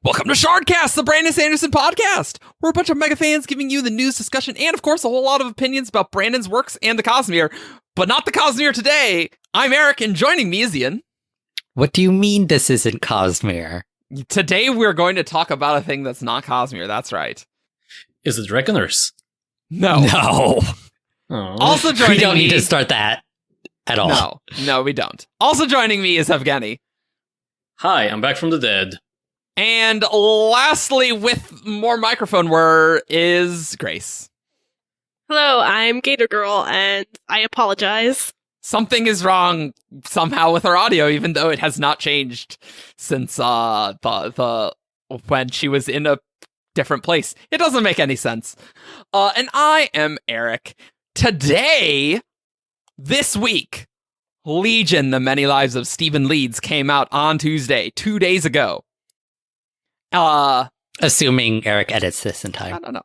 Welcome to Shardcast, the Brandon Sanderson podcast. We're a bunch of mega fans giving you the news, discussion, and of course a whole lot of opinions about Brandon's works and the Cosmere, but not the Cosmere today. I'm Eric, and joining me is Ian. What do you mean this isn't Cosmere? Today we're going to talk about a thing that's not Cosmere, that's right. Is it Reckoners? No. No. Oh. Also joining me... We don't need to start that at all. No, we don't. Also joining me is Evgeni. Hi, I'm back from the dead. And lastly, with more microphone whir, is Grace. Hello, I'm Gatorgirl, and I apologize. Something is wrong somehow with her audio, even though it has not changed since the when she was in a different place. It doesn't make any sense. And I am Eric. Today, this week, Legion: The Many Lives of Stephen Leeds came out on Tuesday, 2 days ago. Assuming Eric edits this in time. I don't know.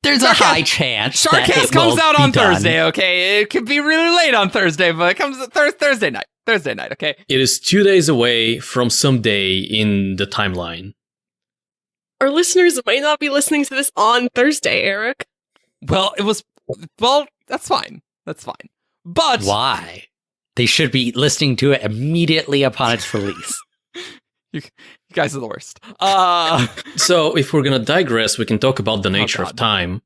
There's a high chance that Shardcast it comes will out be on done. Thursday, okay? It could be really late on Thursday, but it comes Thursday night. Thursday night, okay? It is 2 days away from some day in the timeline. Our listeners might not be listening to this on Thursday, Eric. Well, that's fine. That's fine. But Why? They should be listening to it immediately upon its release. you guys are the worst. So, if we're gonna digress, we can talk about the nature God. of time.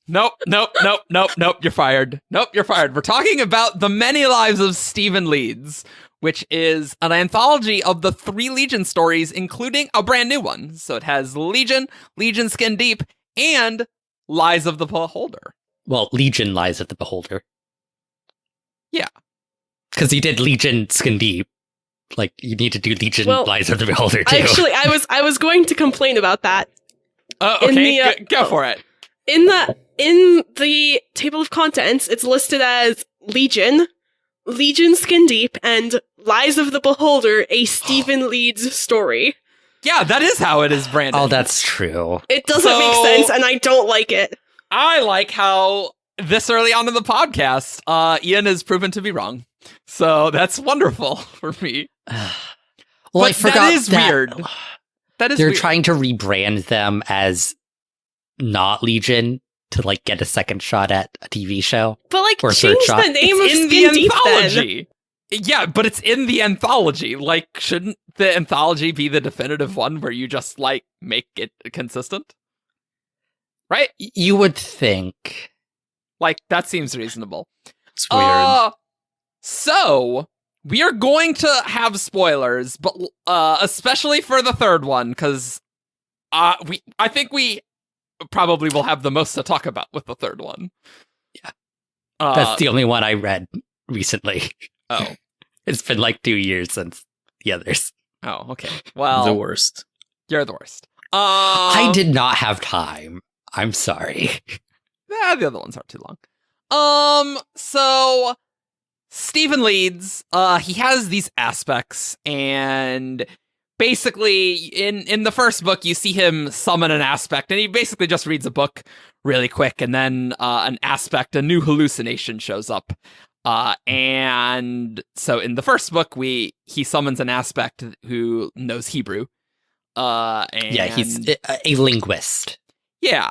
Nope. You're fired. We're talking about The Many Lives of Stephen Leeds, which is an anthology of the 3 Legion stories, including a brand new one. So it has Legion, Legion Skin Deep, and Lies of the Beholder. Well, Legion Lies of the Beholder. Yeah. Because he did Legion Skin Deep. Like, you need to do Legion Lies of the Beholder, too. Actually, I was going to complain about that. Okay, go for it. In the table of contents, it's listed as Legion, Legion Skin Deep, and Lies of the Beholder, a Stephen Leeds story. Yeah, that is how it is, Brandon. Oh, that's true. It doesn't make sense, and I don't like it. I like how this early on in the podcast, Ian is proven to be wrong. So that's wonderful for me. Well, I forgot that is weird. That is They're weird. trying to rebrand them as not Legion to, like, get a second shot at a TV show. But, like, Or change third shot. the name of It's in Skin the Deep, then. anthology. Yeah, but it's in the anthology. Like, shouldn't the anthology be the definitive one where you just, like, make it consistent? Right? You would think. Like, that seems reasonable. It's weird. So, we are going to have spoilers, but especially for the third one, because I think we probably will have the most to talk about with the third one. Yeah. That's the only one I read recently. Oh. It's been like 2 years since the others. Oh, okay. Well, The worst. you're the worst. I did not have time. I'm sorry. The other ones aren't too long. So Stephen Leeds, he has these aspects, and basically in the first book you see him summon an aspect, and he basically just reads a book really quick, and then an aspect, a new hallucination shows up. And so in the first book he summons an aspect who knows Hebrew. And Yeah, he's a linguist. yeah.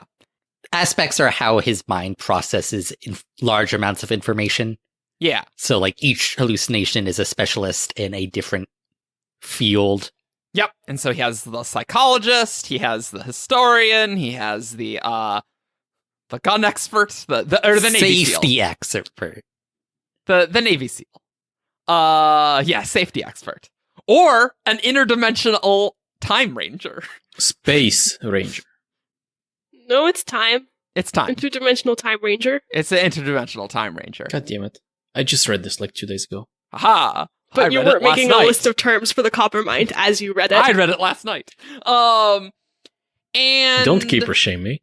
Aspects are how his mind processes large amounts of information. Yeah. So, like, each hallucination is a specialist in a different field. Yep. And so he has the psychologist, he has the historian, he has the gun expert, the Navy SEAL. Safety expert. The Navy SEAL. Safety expert. Or an interdimensional time ranger. Space Ranger. No, it's time. It's time. Interdimensional Time Ranger. It's an interdimensional time ranger. God damn it. I just read this like 2 days ago. Aha! But I you read it weren't last making night. a list of terms for the Coppermind as you read it. I read it last night. And Don't keep her shame me.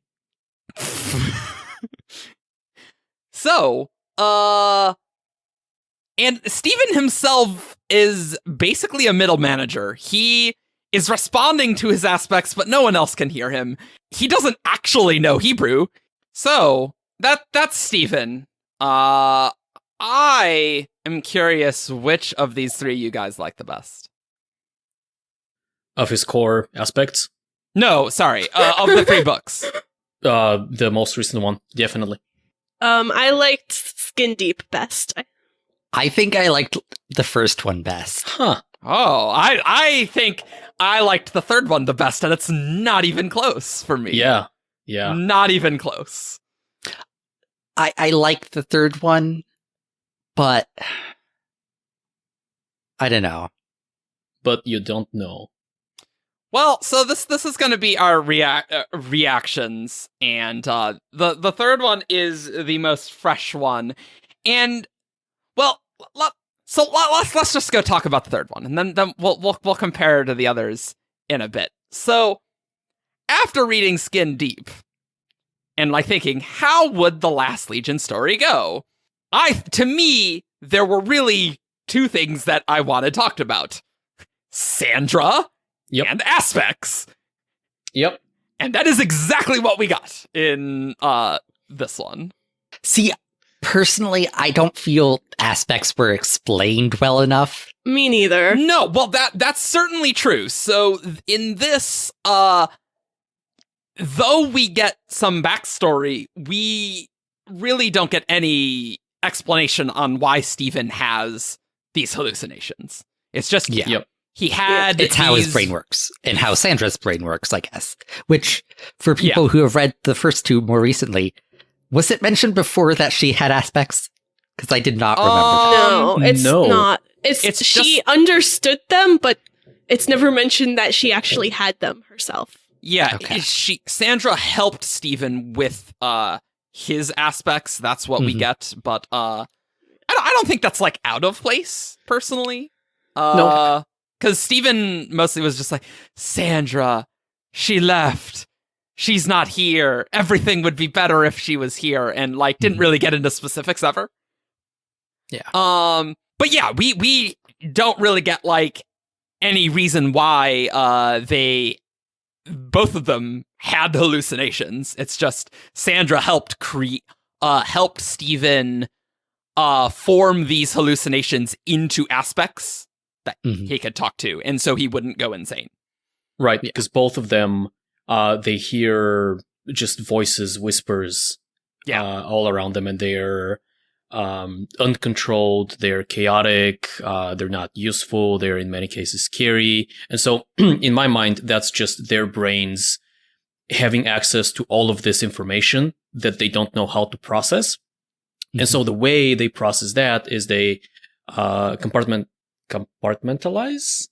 So, and Stephen himself is basically a middle manager. He is responding to his aspects, but no one else can hear him. He doesn't actually know Hebrew. So, that's Stephen. I am curious which of these three you guys like the best. of his core aspects. No, sorry, of the 3 books. The most recent one, definitely. I liked Skin Deep best. I think I liked the first one best. Huh. Oh, I think I liked the 3rd one the best, and it's not even close for me. Yeah. Not even close. I liked the 3rd one, but I don't know. But you don't know. Well, so this is going to be our reactions, and the 3rd one is the most fresh one, and well, let's just go talk about the 3rd one, and then we'll compare to the others in a bit. So after reading Skin Deep, and like thinking, how would the Last Legion story go? To me, there were really 2 things that I wanted talked about: Sandra. Yep. And aspects. Yep. And that is exactly what we got in this one. See, personally, I don't feel aspects were explained well enough. Me neither. No, well, that's certainly true. So in this, though we get some backstory, we really don't get any explanation on why Steven has these hallucinations. It's just, Yep. he had It's how his brain works, and how Sandra's brain works, I guess. Which, for people who have read the first 2 more recently, was it mentioned before that she had aspects? Because I did not remember that. No, it's no. not. It's she just- understood them, but it's never mentioned that she actually had them herself. Yeah, Okay. Sandra helped Steven with his aspects. That's what we Mhm. get, but I don't think that's like out of place personally. No. Because Steven mostly was just like, Sandra, she left. She's not here. Everything would be better if she was here, and like didn't really get into specifics ever. Yeah. But yeah, we don't really get like any reason why both of them had hallucinations. It's just Sandra helped Steven form these hallucinations into aspects that Mhm. he could talk to, and so he wouldn't go insane. Right, because both of them, they hear just voices, whispers, all around them, and they're uncontrolled, they're chaotic, they're not useful, they're in many cases scary. And so, in my mind, that's just their brains having access to all of this information that they don't know how to process. And so the way they process that is they compartmentalize?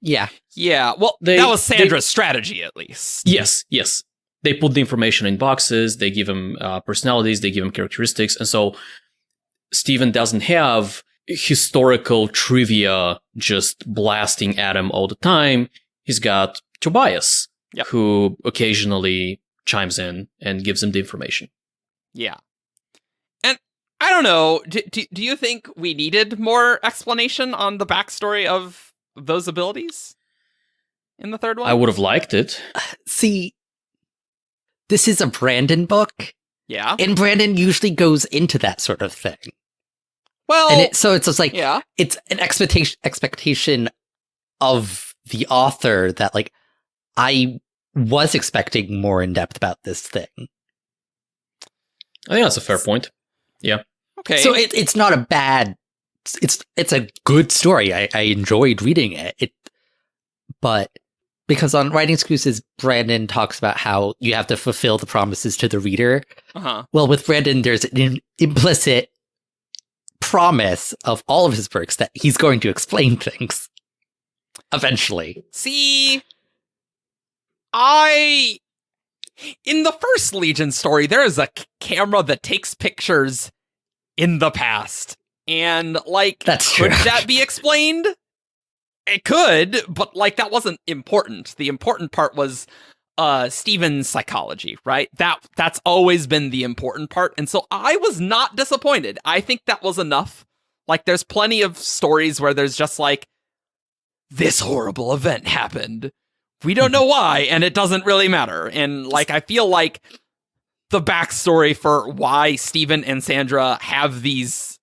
Yeah. Yeah, well, that was Sandra's strategy, at least. Yes. They put the information in boxes, they give them personalities, they give them characteristics, and so Steven doesn't have historical trivia just blasting at him all the time. He's got Tobias, who occasionally chimes in and gives him the information. Yeah. And I don't know, do you think we needed more explanation on the backstory of those abilities in the 3rd one? I would have liked it. See, this is a Brandon book, Yeah. and Brandon usually goes into that sort of thing. Well, And so it's just like, yeah. it's an expectation of the author that, like, I was expecting more in depth about this thing. I think that's a fair point. Yeah. Okay. So it's not a bad. It's a good story. I enjoyed reading it. But because on Writing Excuses, Brandon talks about how you have to fulfill the promises to the reader. Uh-huh. Well, with Brandon, there's an implicit promise of all of his works that he's going to explain things eventually. See, in the first Legion story, there is a camera that takes pictures in the past. And, like, That's could true. that be explained? It could, but, like, that wasn't important. The important part was Steven's psychology, right? That's always been the important part. And so I was not disappointed. I think that was enough. Like, there's plenty of stories where there's just like, this horrible event happened. We don't know why, and it doesn't really matter. And, like, I feel like the backstory for why Steven and Sandra have these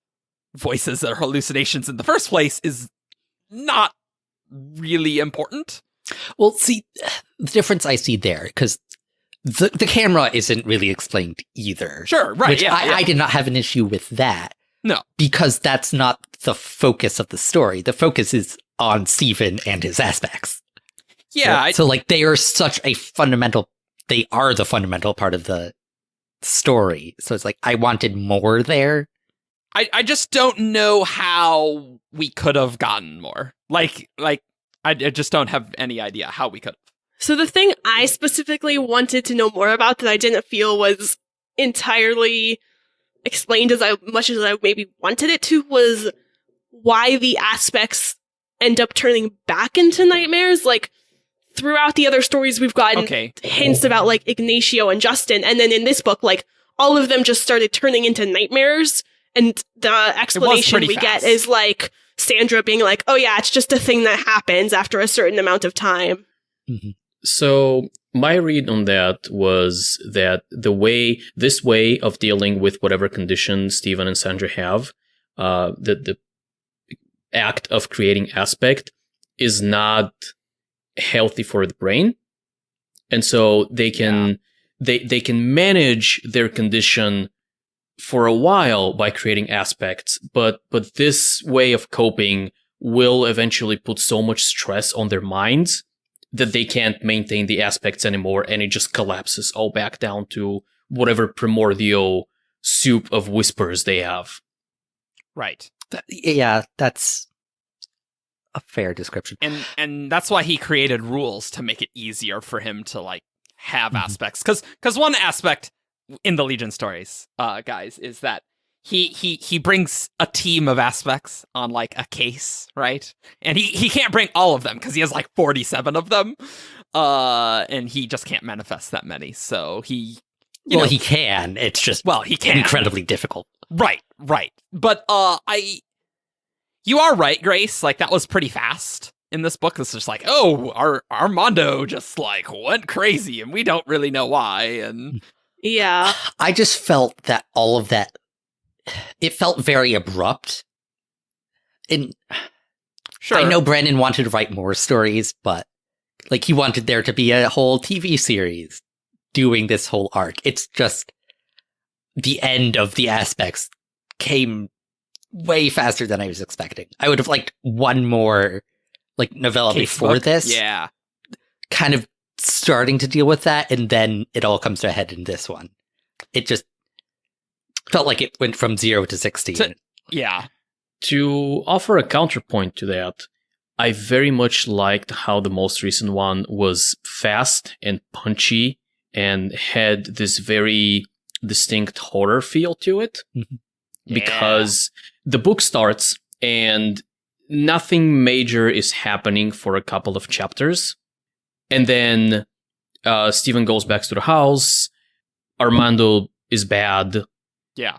voices or hallucinations in the first place is not really important. Well, see, the difference I see there, because the camera isn't really explained either. Sure, right, Which yeah, I did not have an issue with that. No. Because that's not the focus of the story. The focus is on Stephen and his aspects. Yeah. Right? So, like, they are they are the fundamental part of the story. So it's like, I wanted more there. I just don't know how we could have gotten more. Like, I just don't have any idea how we could have. So the thing I specifically wanted to know more about that I didn't feel was entirely explained as much as I maybe wanted it to was why the aspects end up turning back into nightmares. Like, throughout the other stories, we've gotten hints about, like, Ignacio and Justin, and then in this book, like, all of them just started turning into nightmares, and the explanation we get is, like, Sandra being like, oh yeah, it's just a thing that happens after a certain amount of time. Mm-hmm. So my read on that was that this way of dealing with whatever condition Stephen and Sandra have, the act of creating aspect is not healthy for the brain. And so they can manage their condition for a while by creating aspects, but this way of coping will eventually put so much stress on their minds that they can't maintain the aspects anymore, and it just collapses all back down to whatever primordial soup of whispers they have. Right. That's a fair description. And that's why he created rules to make it easier for him to, like, have aspects. Because one aspect in the Legion stories, guys, is that he brings a team of aspects on, like, a case, right? And he can't bring all of them because he has, like, 47 of them. And he just can't manifest that many. So he can. It's just he can. Incredibly difficult. Right. But you are right, Grace. Like, that was pretty fast in this book. It's just like, our Armando just, like, went crazy and we don't really know why. And yeah, I just felt that all of that, it felt very abrupt. And sure, I know Brandon wanted to write more stories, but, like, he wanted there to be a whole TV series doing this whole arc. It's just the end of the aspects came way faster than I was expecting. I would have liked one more, like, novella before this. Yeah. Kind of starting to deal with that, and then it all comes to a head in this one. It just felt like it went from 0 to 16. Yeah. To offer a counterpoint to that, I very much liked how the most recent one was fast and punchy and had this very distinct horror feel to it. Mm-hmm. Because the book starts and nothing major is happening for a couple of chapters. And then Stephen goes back to the house. Armando is bad. Yeah.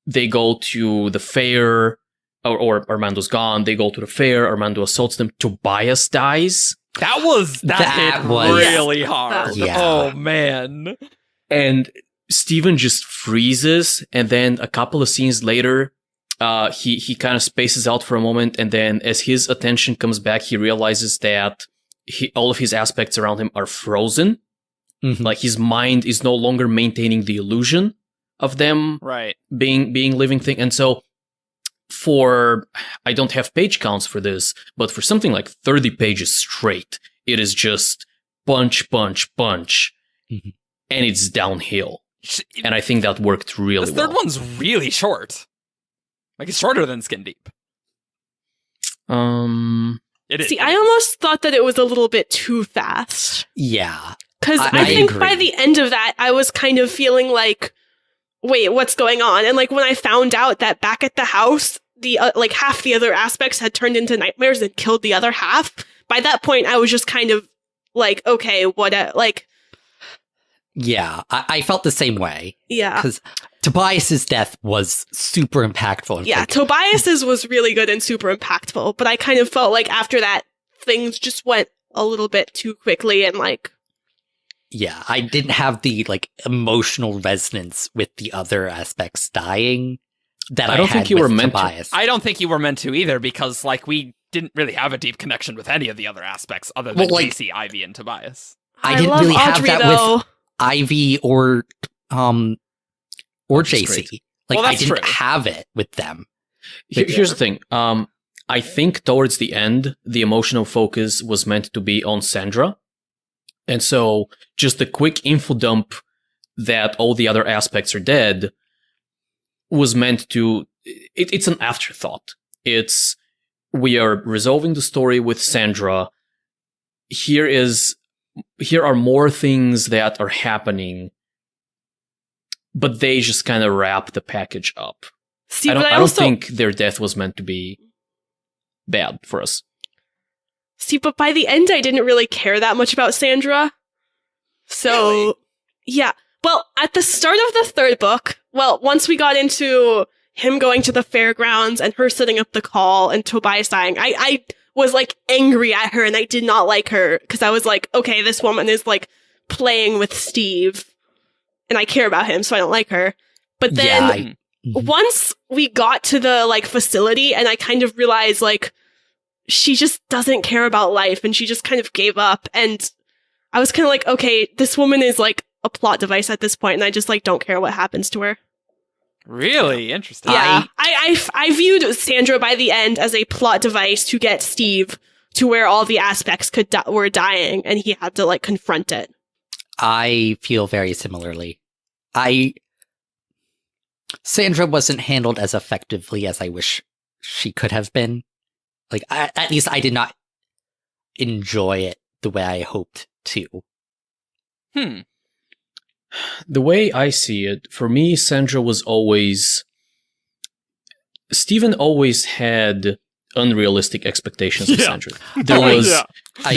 They go to the fair, or Armando's gone. They go to the fair. Armando assaults them. Tobias dies. That hit really hard. Yeah. Oh, man. And Stephen just freezes, and then a couple of scenes later, he kind of spaces out for a moment, and then as his attention comes back, he realizes that all of his aspects around him are frozen. Mm-hmm. Like, his mind is no longer maintaining the illusion of them being living thing. And so I don't have page counts for this, but for something like 30 pages straight, it is just bunch, mm-hmm. and it's downhill. And I think that worked really well. The third one's really short. Like, it's shorter than Skin Deep. It is. See, I almost thought that it was a little bit too fast. Yeah. Because I think by the end of that, I was kind of feeling like, wait, what's going on? And, like, when I found out that back at the house, the like, half the other aspects had turned into nightmares and killed the other half, by that point, I was just kind of like, okay, what, like... Yeah, I felt the same way. Yeah. Because Tobias's death was super impactful. Yeah, Tobias's was really good and super impactful, but I kind of felt like after that, things just went a little bit too quickly and, like... Yeah, I didn't have the, like, emotional resonance with the other aspects dying that I don't think you were meant to. I don't think you were meant to either, because, like, we didn't really have a deep connection with any of the other aspects other Well, than like- JC, Ivy, and Tobias. I didn't love really have Audrey, that though. with Ivy or Which is JC. great. Like Well, I that's didn't true. have it with them. Here's the thing. I think towards the end, the emotional focus was meant to be on Sandra. And so just a quick info dump that all the other aspects are dead was meant to... It's an afterthought. It's, we are resolving the story with Sandra. Here are more things that are happening, but they just kind of wrap the package up. See, I but don't also think their death was meant to be bad for us. see, but by the end, I didn't really care that much about Sandra. So, Really? yeah. Well, at the start of the third book, once we got into him going to the fairgrounds and her setting up the call and Tobias dying, I was like angry at her and I did not like her because I was like, okay, this woman is like playing with Steve and I care about him, so I don't like her. But then once we got to the like facility and I kind of realized like she just doesn't care about life and she just kind of gave up, and I was kind of like, okay, this woman is like a plot device at this point and I just like don't care what happens to her. Really interesting. Yeah, I viewed Sandra by the end as a plot device to get Steve to where all the aspects were dying and he had to like confront it. I feel very similarly. Sandra wasn't handled as effectively as I wish she could have been. Like, at least I did not enjoy it the way I hoped to. The way I see it, for me, Sandra was always... Steven always had unrealistic expectations of Yeah. Sandra. There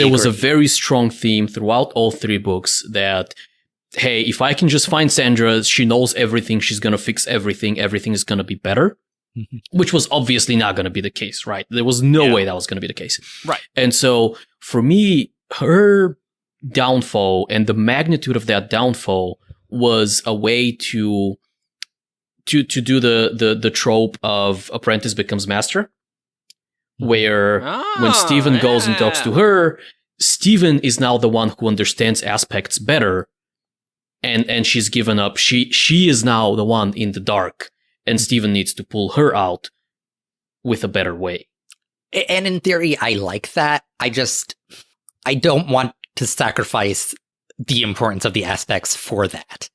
was a agree. very strong theme throughout all three books that, hey, if I can just find Sandra, she knows everything, she's gonna fix everything is gonna be better. Which was obviously not gonna be the case, right? There was no way that was gonna be the case. Right. And so, for me, her downfall and the magnitude of that downfall was a way to do the trope of apprentice becomes master, where when Steven goes and talks to her, Steven is now the one who understands aspects better, and she's given up. She is now the one in the dark, and Steven needs to pull her out with a better way. And in theory, I like that. I don't want to sacrifice the importance of the aspects for that.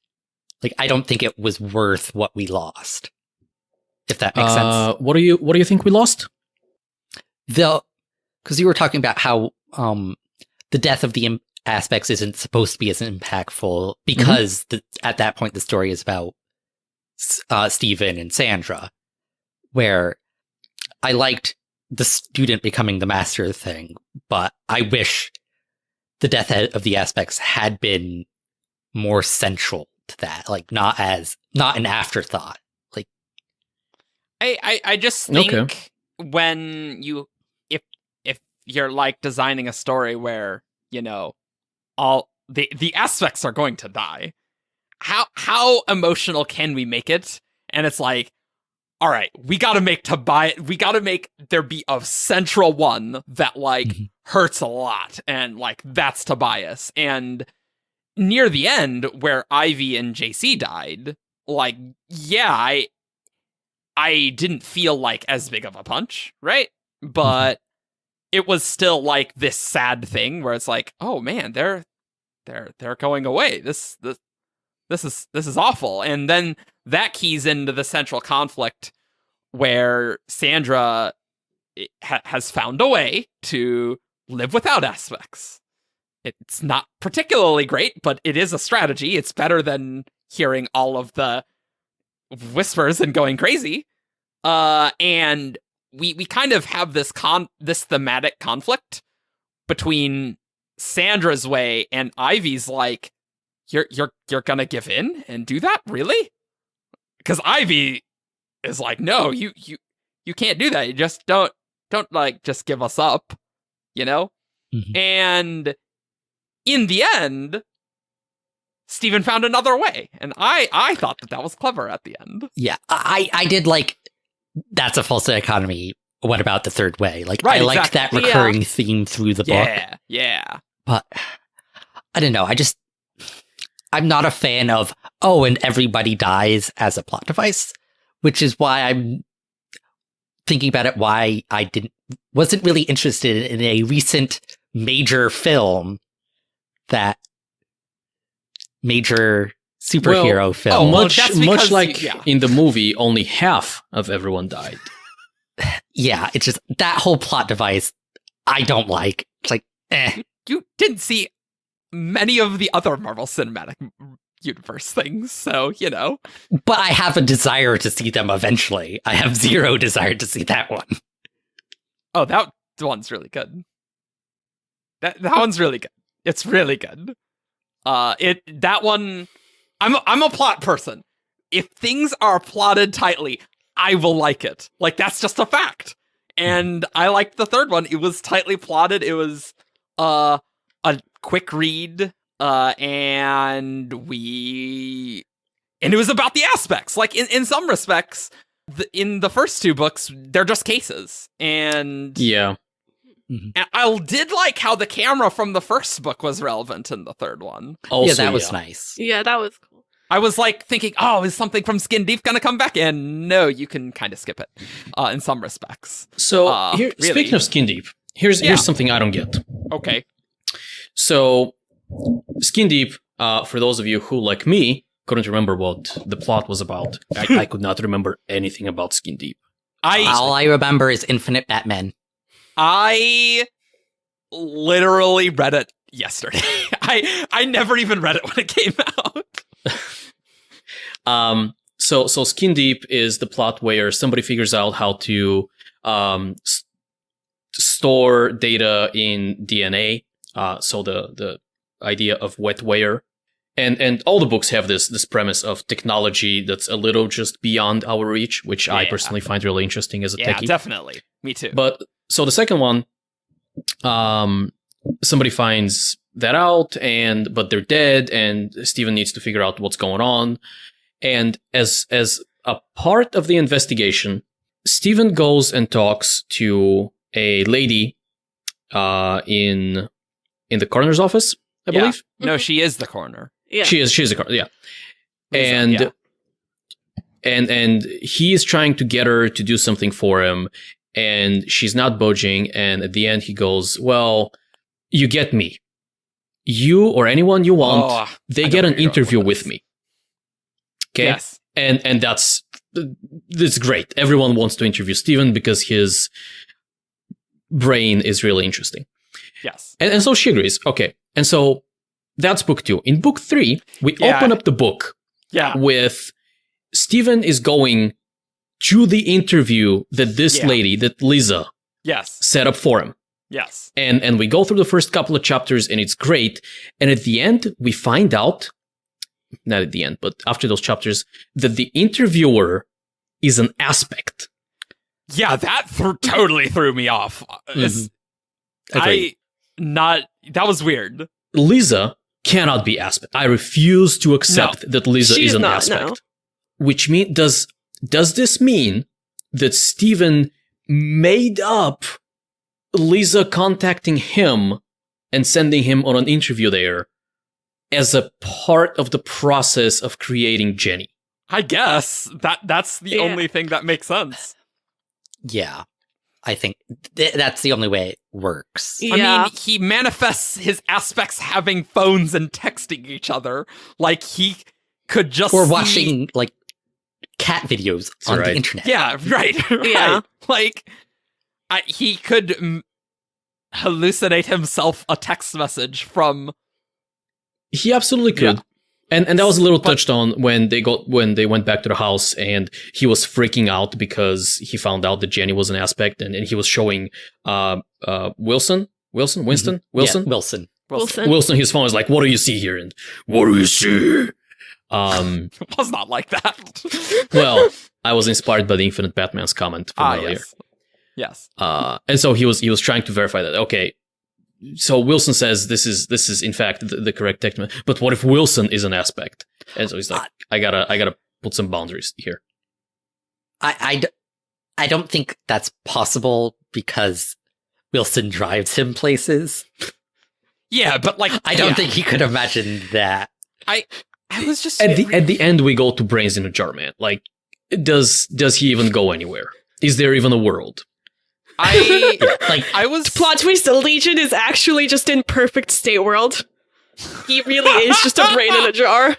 Like, I don't think it was worth what we lost. If that makes sense. What do you think we lost? Because you were talking about how the death of the aspects isn't supposed to be as impactful because at that point the story is about Steven and Sandra, where I liked the student becoming the master thing, but I wish the death of the aspects had been more central to that, like not an afterthought. Like, I just think when if you're like designing a story where, you know, all the aspects are going to die, how emotional can we make it? And it's like, all right, we gotta make there be a central one that like hurts a lot, and like that's Tobias. And near the end, where Ivy and JC died, like, yeah, I didn't feel like as big of a punch, right? But it was still like this sad thing where it's like, oh man, they're going away. This is awful. And then that keys into the central conflict where Sandra has found a way to live without aspects. It's not particularly great, but it is a strategy. It's better than hearing all of the whispers and going crazy. And we kind of have this thematic conflict between Sandra's way and Ivy's like, you're gonna give in and do that, really? Because Ivy is like, no, you can't do that. You just don't like just give us up, you know? And in the end, Steven found another way, and I thought that was clever at the end. yeah, I did like that's a false dichotomy what about the third way? Like, Right, I like exactly. that recurring theme through the book, Yeah. but I don't know. I'm not a fan of, and everybody dies as a plot device, which is why I'm thinking about it, why I wasn't really interested in a recent major film, that major superhero film. well, much that's because like yeah. in the movie, only half of everyone died. Yeah, it's just that whole plot device I don't like. It's like, You didn't see many of the other Marvel Cinematic Universe things, so, you know. But I have a desire to see them eventually. I have zero desire to see that one. Oh, that one's really good. That one's really good. It's really good. That one, I'm a plot person. If things are plotted tightly, I will like it. Like, that's just a fact. And I liked the third one. It was tightly plotted. It was a quick read, and it was about the aspects. Like, in some respects, in the first two books, they're just cases. And Yeah. and I did like how the camera from the first book was relevant in the third one. Also, yeah, that was nice. Yeah, that was cool. I was like thinking, is something from Skin Deep gonna come back? And no, you can kind of skip it in some respects. So really. speaking of Skin Deep, here's something I don't get. Okay. So Skin Deep, for those of you who, like me, couldn't remember what the plot was about, I could not remember anything about Skin Deep. All I remember is Infinite Batman. I literally read it yesterday. I never even read it when it came out. So Skin Deep is the plot where somebody figures out how to store data in DNA. So the idea of wetware, and all the books have this premise of technology that's a little just beyond our reach, which I personally find really interesting as a techie. Definitely. Me too. But so the second one, somebody finds that out, but they're dead, and Steven needs to figure out what's going on. And as a part of the investigation, Steven goes and talks to a lady in the coroner's office, I believe. No, she is the coroner. Yeah. She is the coroner, yeah. Lisa, And he is trying to get her to do something for him, and she's not budging, and at the end he goes, well, you get me. You or anyone you want, they get an interview with me. Okay? Yes. And that's great. Everyone wants to interview Steven because his brain is really interesting. Yes. And so she agrees. Okay. And so that's book 2. In book 3, we open up the book with Steven is going to the interview that this lady, that Lisa, set up for him. Yes. And we go through the first couple of chapters, and it's great. And at the end, we find out, not at the end, but after those chapters, that the interviewer is an aspect. Yeah, that totally threw me off. That was weird. Lisa cannot be aspect. I refuse to accept that Lisa is an aspect. No. Which does this mean that Steven made up Lisa contacting him and sending him on an interview there as a part of the process of creating Jenny? I guess that's the only thing that makes sense. Yeah, I think that's the only way it works. Yeah. I mean, he manifests his aspects having phones and texting each other. Like, he could just watching, like, cat videos on the internet. Yeah, right. Yeah. Like, he could hallucinate himself a text message from... He absolutely could. Yeah. And that was a little touched on when they went back to the house, and he was freaking out because he found out that Jenny was an aspect, and he was showing Winston. His phone was like, "What do you see here?" And "What do you see?" It was not like that. Well, I was inspired by the Infinite Batman's comment from earlier. Yes. And so he was trying to verify that. Okay. So Wilson says this is in fact the correct technique, but what if Wilson is an aspect? And so he's like, I gotta put some boundaries here. I I don't think that's possible because Wilson drives him places. Yeah, but like I don't think he could imagine that. I was just At the end, we go to Brains in a Jar Man. Like, does he even go anywhere? Is there even a world? I was Plot twist, the Legion is actually just in perfect state world. He really is just a brain in a jar.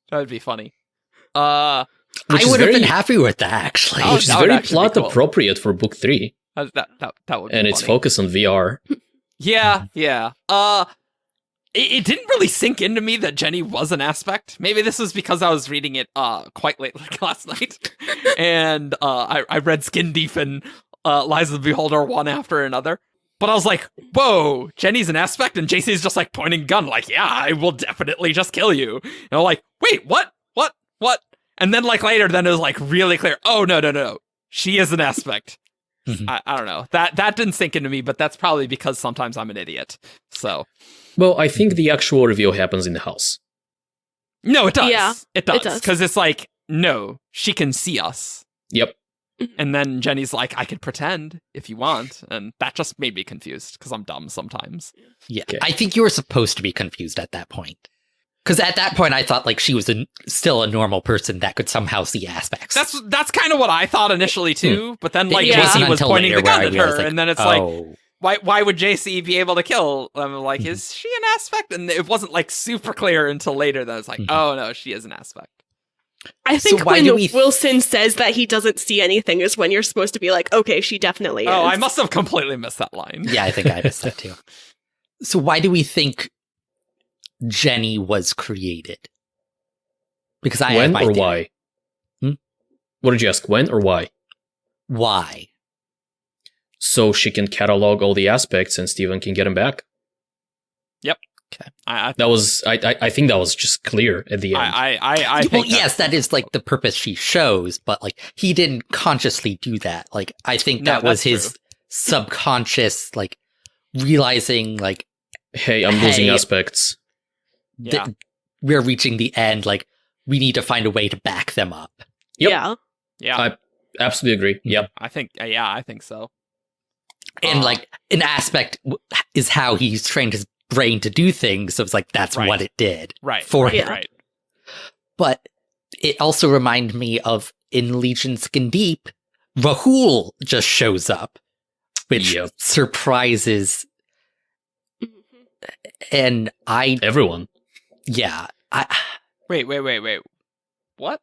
That would be funny. I would have been happy with that, actually. Oh, Which is that would very actually plot be cool. appropriate for book 3. That would be And it's funny. focused on VR. Yeah. It didn't really sink into me that Jenny was an aspect. Maybe this was because I was reading it quite late like last night. And I read Skin Deep and Lies of the Beholder one after another. But I was like, whoa, Jenny's an aspect? And JC's just like pointing gun, like, yeah, I will definitely just kill you. And I'm like, wait, what? And then like later, then it was like really clear. Oh, no. She is an aspect. I don't know. That didn't sink into me, but that's probably because sometimes I'm an idiot. So. Well, I think the actual reveal happens in the house. No, it does. Yeah, it does. Because it's like, no, she can see us. Yep. And then Jenny's like, I could pretend if you want. And that just made me confused because I'm dumb sometimes. Yeah, Okay. I think you were supposed to be confused at that point. Because at that point, I thought like she was still a normal person that could somehow see aspects. That's kind of what I thought initially too. But then like It wasn't JC was until pointing the later where gun I at realized, her, like, and then it's like, oh. why would JC be able to kill? I'm like, is she an aspect? And it wasn't like super clear until later that it's like, oh no, she is an aspect. I think So why when do we Wilson says that he doesn't see anything is when you're supposed to be like, okay, she definitely is. Oh, I must have completely missed that line. Yeah, I think I missed that too. So why do we think Jenny was created? Because I have When my or theory. why? What did you ask? When or why? Why? So she can catalog all the aspects and Steven can get him back. I That was, I think that was just clear at the end. I think Well, that's- yes, that is like the purpose she shows, but like he didn't consciously do that. Like I think No, that was that's his true. subconscious, like realizing like Hey, I'm losing Hey. aspects. Yeah. we're reaching the end. Like we need to find a way to back them up. Yep. Yeah. Yeah, I absolutely agree. Yep. I think so. And like an aspect is how he's trained his brain to do things. So it's like that's Right. what it did Right. for right, him. right. But it also reminded me of in Legion Skin Deep, Rahul just shows up, which Yep. surprises. And Everyone. Wait. What?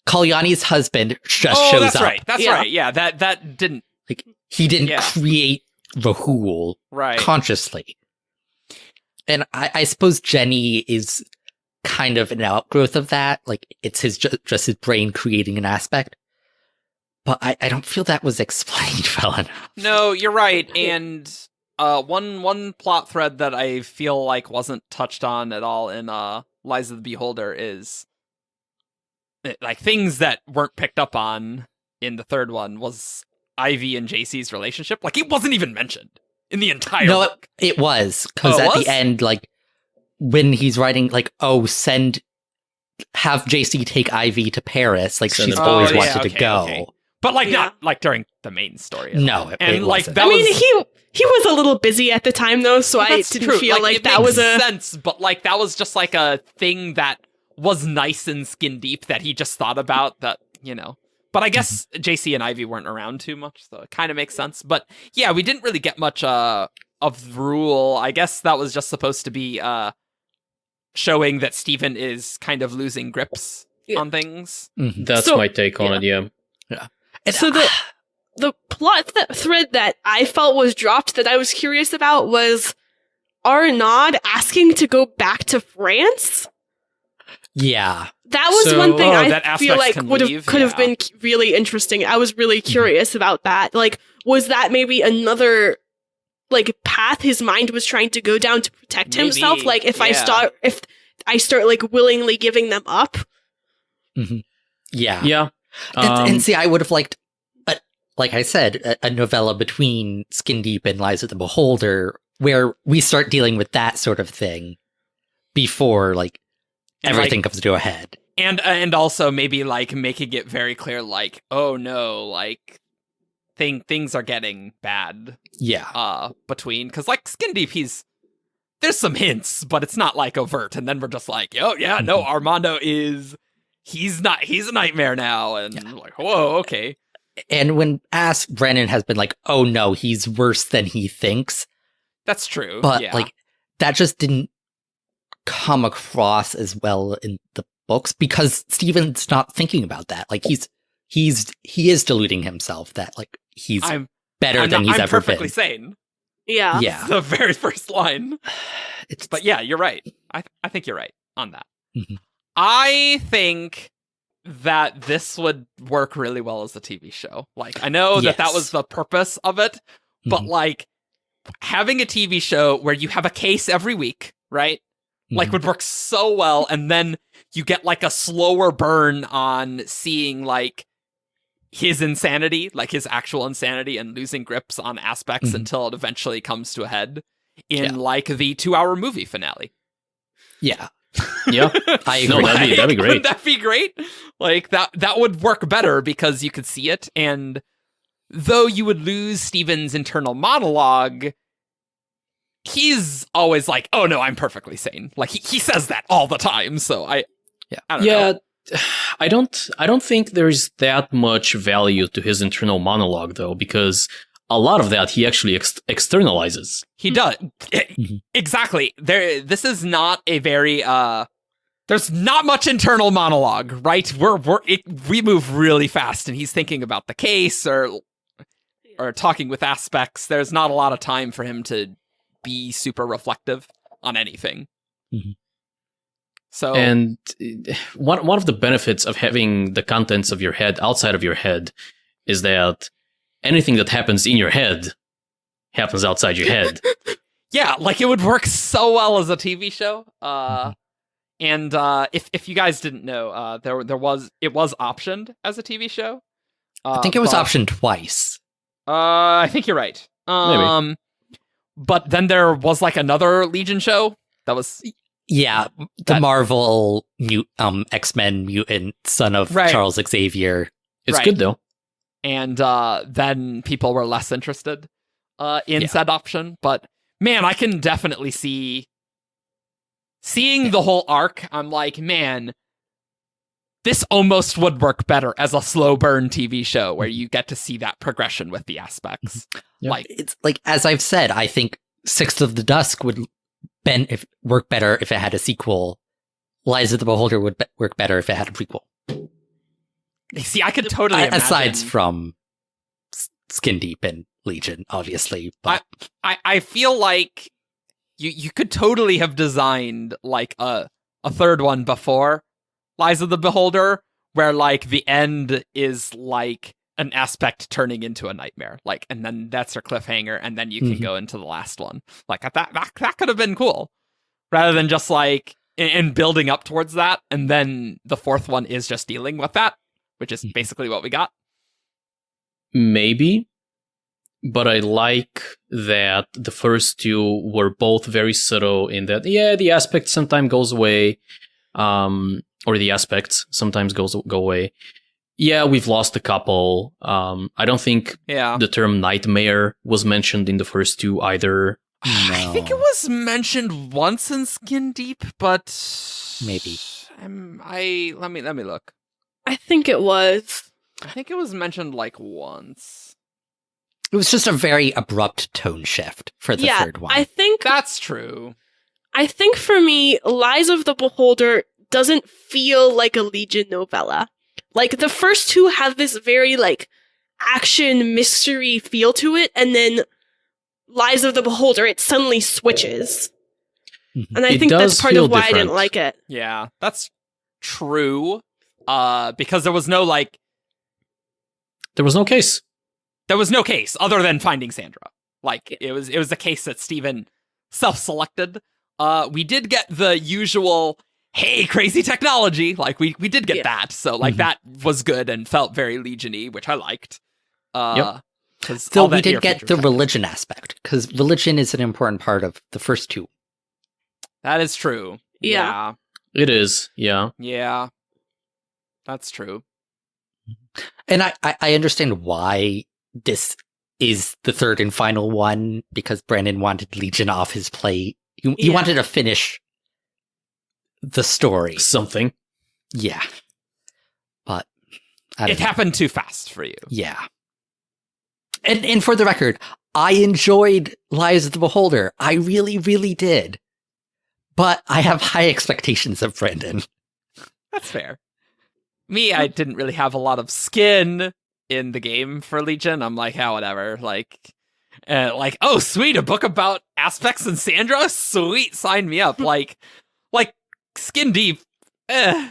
Kalyani's husband just Oh, shows that's up. right. That's Yeah. right. Yeah, that didn't Like he didn't Yeah. create Rahul right. consciously. And I suppose Jenny is kind of an outgrowth of that. Like it's just his brain creating an aspect. But I don't feel that was explained well enough. No, you're right. And one plot thread that I feel like wasn't touched on at all in Lies of the Beholder is like things that weren't picked up on in the third one was Ivy and JC's relationship. Like it wasn't even mentioned in the entire No, book. it was because Oh, it at was? the end, like when he's writing, like, have JC take Ivy to Paris. Like Send she's him- always Oh, yeah, wanted to okay, go. okay. But like Yeah. not like during the main story. No, it and like wasn't. that I mean, was he was a little busy at the time though, so I That's didn't true. feel like it that makes was a sense, but like that was just like a thing that was nice and Skin Deep that he just thought about that, you know. But I guess JC and Ivy weren't around too much, so it kind of makes sense. But yeah, we didn't really get much of Rule. I guess that was just supposed to be showing that Steven is kind of losing grips Yeah. on things. Mhm. That's So- my take on it, yeah. And So the plot thread that I felt was dropped that I was curious about was Arnaud asking to go back to France. yeah, That was So- one thing Oh, I that feel aspects like can could leave, have yeah. been really interesting. I was really curious about that. Like, was that maybe another like path his mind was trying to go down to protect Maybe, himself? Like, if I yeah. start like willingly giving them up. yeah. Yeah. And see, I would have liked, like I said, a novella between Skin Deep and Lies of the Beholder, where we start dealing with that sort of thing before like And, everything like, comes to a head. And also maybe like making it very clear, like, oh no, like things are getting bad. Yeah. Between, because like Skin Deep, there's some hints, but it's not like overt. And then we're just like, oh yeah, no, Armando he's a nightmare now, and like, whoa, okay. And when asked, Brandon has been like, oh no, he's worse than he thinks. That's true. But like that just didn't come across as well in the books because Steven's not thinking about that. Like he is deluding himself that like he's better than he's ever been. I'm perfectly sane. Yeah. Yeah. The very first line. But yeah, you're right. I think you're right on that. Mm-hmm. I think that this would work really well as a TV show. Like, I know that was the purpose of it, but like having a TV show where you have a case every week, right? Like would work so well, and then you get like a slower burn on seeing like his insanity, like his actual insanity, and losing grips on aspects until it eventually comes to a head in like the 2-hour movie finale. Yeah. Yeah. I agree. No, that'd be great. Wouldn't that be great? Like that would work better because you could see it, and though you would lose Steven's internal monologue, he's always like, oh no, I'm perfectly sane. Like he says that all the time. So I don't know. I don't think there's that much value to his internal monologue though, because a lot of that he actually externalizes. He does. Exactly. This is not a very there's not much internal monologue, right? We move really fast, and he's thinking about the case or talking with aspects. There's not a lot of time for him to be super reflective on anything. So, and one of the benefits of having the contents of your head outside of your head is that anything that happens in your head happens outside your head. Yeah, like it would work so well as a TV show. And if you guys didn't know, it was optioned as a TV show. I think it was optioned twice. I think you're right. Maybe. But then there was like another Legion show that was the Marvel X-Men mutant son of Charles Xavier. It's good though. And then people were less interested in said option. But man, I can definitely seeing the whole arc. I'm like, man, this almost would work better as a slow burn TV show where you get to see that progression with the aspects. Yeah. Like it's like, as I've said, I think Sixth of the Dusk would work better if it had a sequel. Lies of the Beholder would work better if it had a prequel. See, I could totally imagine. Aside from Skin Deep and Legion, obviously. But I feel like you could totally have designed like a third one before Lies of the Beholder, where like the end is like an aspect turning into a nightmare, like, and then that's your cliffhanger, and then you can go into the last one. Like that could have been cool, rather than just like in building up towards that, and then the fourth one is just dealing with that, which is basically what we got. Maybe, but I like that the first two were both very subtle in that, the aspect sometimes goes away, or the aspects sometimes go away. Yeah, we've lost a couple. I don't think the term nightmare was mentioned in the first two either. No. I think it was mentioned once in Skin Deep, but maybe. Let me look. I think it was. I think it was mentioned like once. It was just a very abrupt tone shift for the third one. I think that's true. I think for me, Lies of the Beholder doesn't feel like a Legion novella. Like, the first two have this very, like, action mystery feel to it, and then Lies of the Beholder, it suddenly switches. And I think that's part of why I didn't like it. Yeah, that's true. Because there was no, like... There was no case. There was no case, other than finding Sandra. Like, it was a case that Steven self-selected. We did get the usual... hey, crazy technology! Like, we did get that, so, like, that was good and felt very Legion-y, which I liked. Still, we did get the religion aspect, because religion is an important part of the first two. That is true. Yeah. It is, yeah. Yeah. That's true. And I understand why this is the third and final one, because Brandon wanted Legion off his plate. He wanted to finish the story. Something. Yeah. But It happened too fast for you. Yeah. And for the record, I enjoyed Lives of the Beholder. I really, really did. But I have high expectations of Brandon. That's fair. Me, I didn't really have a lot of skin in the game for Legion. I'm like, whatever. Like, oh, sweet, a book about Aspects and Sandra? Sweet, sign me up. like, skin deep. I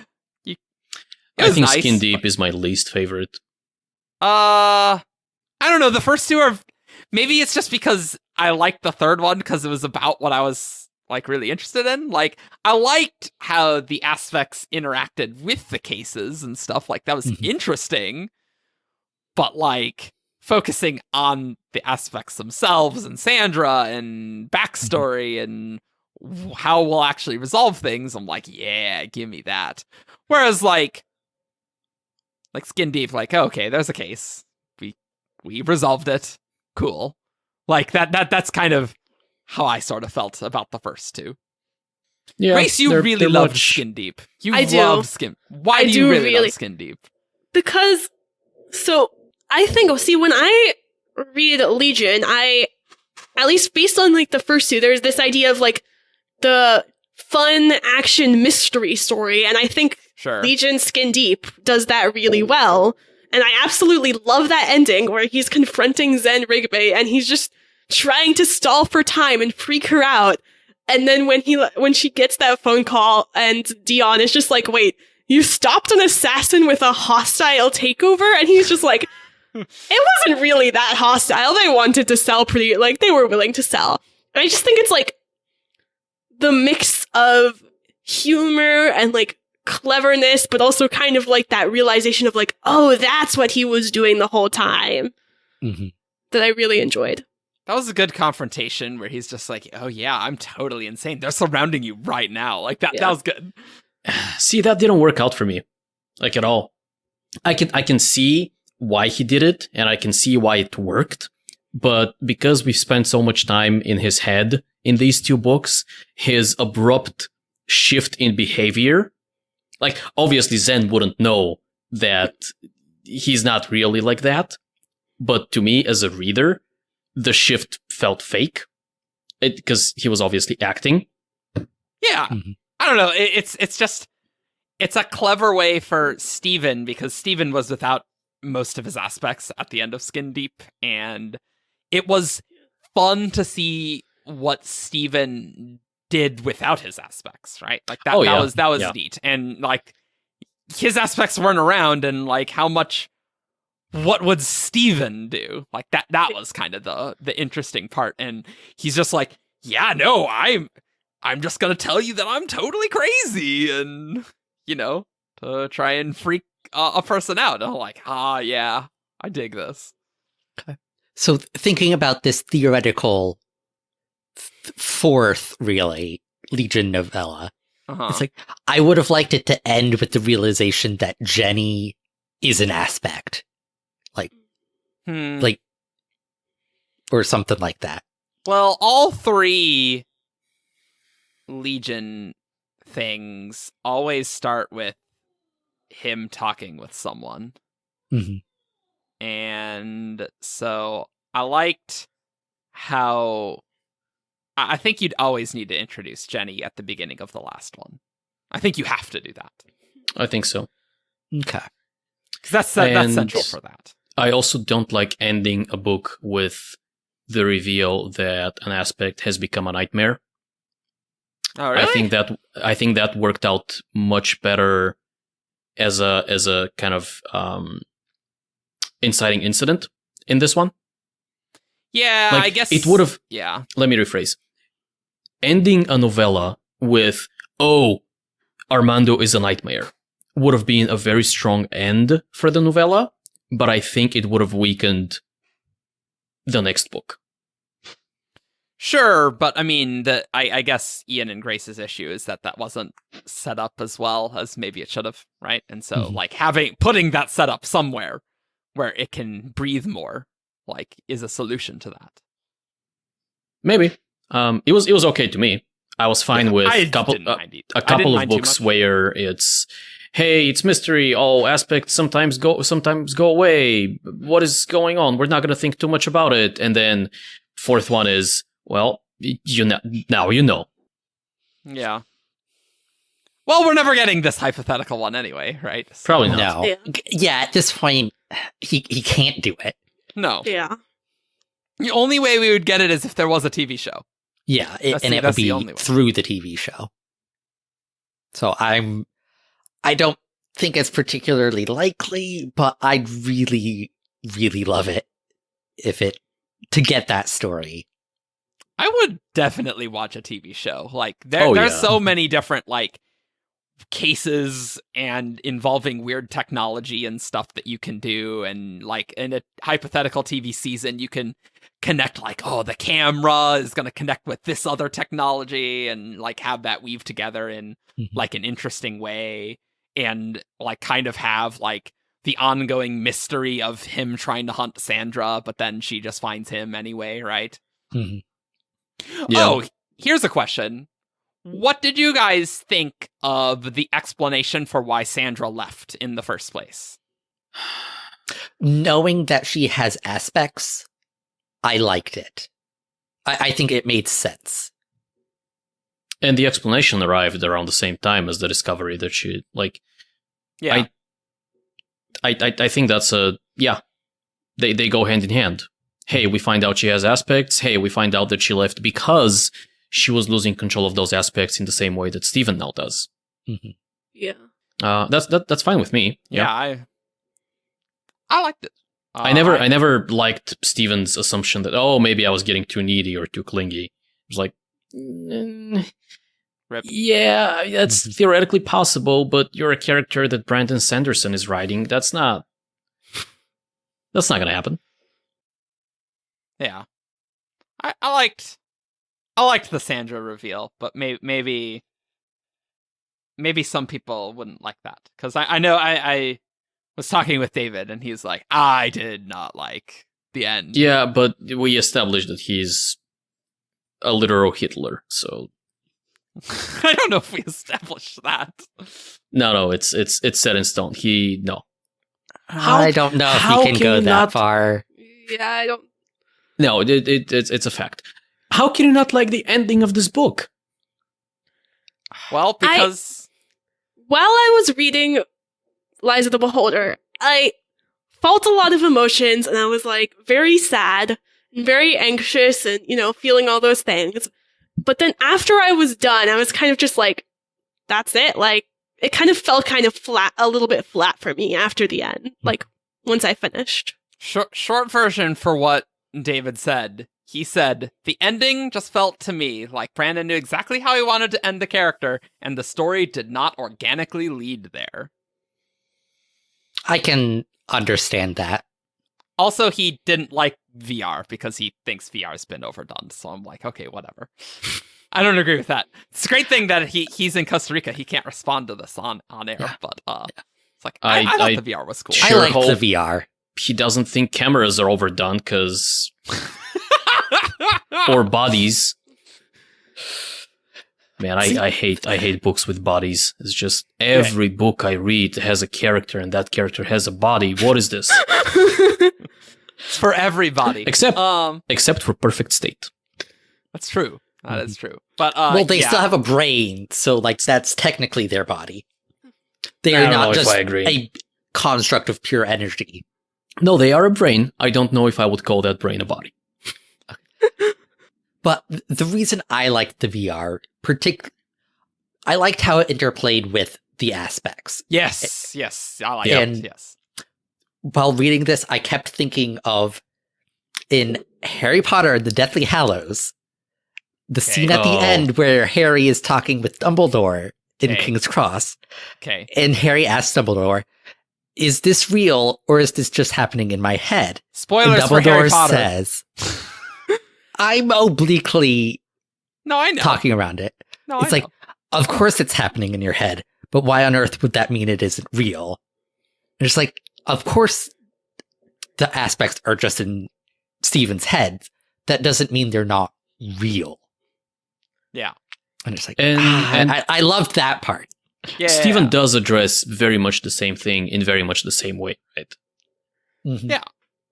think nice, Skin Deep is my least favorite. I don't know. The first two are... Maybe it's just because I liked the third one because it was about what I was, like, really interested in. Like, I liked how the Aspects interacted with the cases and stuff. Like, that was interesting. But, like, focusing on the Aspects themselves and Sandra and backstory and how we'll actually resolve things, I'm like, yeah, give me that. Whereas, like Skin Deep, like, okay, there's a case. We resolved it. Cool. Like, that's kind of how I sort of felt about the first two. Yeah, Grace, you really love Skin Deep. I love Skin. Why do you really love Skin Deep? Because, so, I think, see, when I read Legion, at least based on, like, the first two, there's this idea of, like, the fun action mystery story, and I think Legion Skin Deep does that really well. And I absolutely love that ending where he's confronting Zen Rigby and he's just trying to stall for time and freak her out. And then when she gets that phone call and Dion is just like, wait, you stopped an assassin with a hostile takeover? And he's just like, it wasn't really that hostile. They wanted to sell they were willing to sell. And I just think it's like the mix of humor and like cleverness, but also kind of like that realization of like, oh, that's what he was doing the whole time, that I really enjoyed. That was a good confrontation where he's just like, oh yeah, I'm totally insane. They're surrounding you right now. Like that was good. See, that didn't work out for me, like at all. I can see why he did it, and I can see why it worked. But because we spent so much time in his head in these two books, his abrupt shift in behavior, like, obviously Zen wouldn't know that he's not really like that. But to me, as a reader, the shift felt fake. Because he was obviously acting. Yeah. I don't know. It's a clever way for Steven, because Steven was without most of his aspects at the end of Skin Deep. And it was fun to see what Steven did without his aspects, right? Like that was neat. And like his aspects weren't around, and like what would Steven do? Like that was kind of the interesting part. And he's just like, yeah, no, I'm just gonna tell you that I'm totally crazy, and to try and freak a person out. And I'm like, yeah, I dig this. Okay. So thinking about this theoretical fourth, really, Legion novella, it's like, I would have liked it to end with the realization that Jenny is an aspect. Like, or something like that. Well, all three Legion things always start with him talking with someone. And so I liked how I think you'd always need to introduce Jenny at the beginning of the last one. I think you have to do that. I think so. Okay. Because that's central for that. I also don't like ending a book with the reveal that an aspect has become a nightmare. Oh, really? I think that worked out much better as a kind of inciting incident in this one. Yeah, like, I guess it would have. Yeah. Let me rephrase. Ending a novella with, oh, Armando is a nightmare, would have been a very strong end for the novella, but I think it would have weakened the next book. Sure, but I mean, I guess Ian and Grace's issue is that wasn't set up as well as maybe it should have, right? And so, like, putting that set up somewhere where it can breathe more, like, is a solution to that. Maybe. It was okay to me. I was fine with a couple of books where it's, hey, it's mystery. Oh, aspects sometimes go away. What is going on? We're not going to think too much about it. And then fourth one is, well, now you know. Yeah. Well, we're never getting this hypothetical one anyway, right? So, probably not. No. Yeah, at this point, he can't do it. No. Yeah. The only way we would get it is if there was a TV show. Yeah, it would be through the TV show. So I don't think it's particularly likely, but I'd really, really love it to get that story. I would definitely watch a TV show. Like there's so many different like cases and involving weird technology and stuff that you can do, and like in a hypothetical TV season you can connect like, oh, the camera is going to connect with this other technology and like have that weave together in like an interesting way, and like kind of have like the ongoing mystery of him trying to hunt Sandra, but then she just finds him anyway, right? Mm-hmm. Yeah. Oh, here's a question. What did you guys think of the explanation for why Sandra left in the first place? Knowing that she has aspects, I liked it. I think it made sense. And the explanation arrived around the same time as the discovery that she, like... Yeah. I think that's they go hand in hand. Hey, we find out she has aspects. Hey, we find out that she left because she was losing control of those aspects in the same way that Steven now does. Mm-hmm. Yeah. That's fine with me. Yeah, I liked it. I never liked Steven's assumption that, oh, maybe I was getting too needy or too clingy. It was like, yeah, that's theoretically possible, but you're a character that Brandon Sanderson is writing. That's not going to happen. Yeah, I liked the Sandra reveal, but maybe some people wouldn't like that, because I know I was talking with David and he's like, I did not like the end. Yeah, but we established that he's a literal Hitler, so I don't know if we established that. No, it's set in stone. I don't know if he can go that far. Yeah, I don't. No, it's a fact. How can you not like the ending of this book? Well, because while I was reading Lies of the Beholder, I felt a lot of emotions, and I was like very sad and very anxious and, feeling all those things. But then after I was done, I was kind of just like, that's it. Like, it kind of felt kind of flat, a little bit flat for me after the end, like once I finished. Short version for what David said. He said, the ending just felt to me like Brandon knew exactly how he wanted to end the character, and the story did not organically lead there. I can understand that. Also, he didn't like VR because he thinks VR's been overdone, so I'm like, okay, whatever. I don't agree with that. It's a great thing that he's in Costa Rica. He can't respond to this on air, but it's like, I thought the VR was cool. Sure I like the VR. He doesn't think cameras are overdone, because... or bodies. Man, I hate books with bodies. It's just every book I read has a character, and that character has a body. What is this? It's for everybody. Except for Perfect State. That's true. That is true. But they still have a brain, so like that's technically their body. They I are don't know not if just I agree. a construct of pure energy. No, they are a brain. I don't know if I would call that brain a body. But the reason I liked the VR, I liked how it interplayed with the aspects. Yes, I like it. Yes. While reading this, I kept thinking of in Harry Potter and the Deathly Hallows, the scene at the end where Harry is talking with Dumbledore in King's Cross. Okay. And Harry asks Dumbledore, is this real or is this just happening in my head? Spoilers and for Harry Dumbledore Potter. says, I'm obliquely No, I know. talking around it. No, It's I like, know. of course it's happening in your head, but why on earth would that mean it isn't real? And it's like, of course the aspects are just in Steven's head. That doesn't mean they're not real. Yeah. And it's like, And I loved that part. Yeah. Steven does address very much the same thing in very much the same way, right? Mhm. Yeah.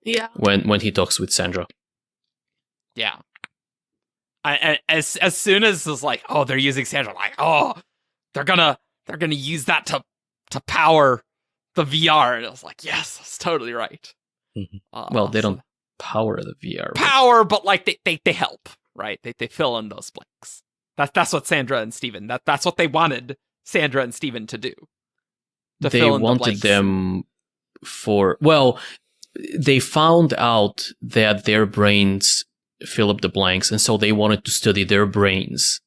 Yeah. When he talks with Sandra. Yeah. As soon as it's like, oh, they're using Sandra, like, oh, they're gonna use that to power the VR, and I was like, yes, that's totally right. Mhm. Well, they don't power the VR. but- power, but like they help, right? They fill in those blanks. That's what Sandra and Steven, that's what they wanted Sandra and Steven to do. To They fill in the wanted blanks. them for... Well, they found out that their brains fill up the blanks, and so they wanted to study their brains.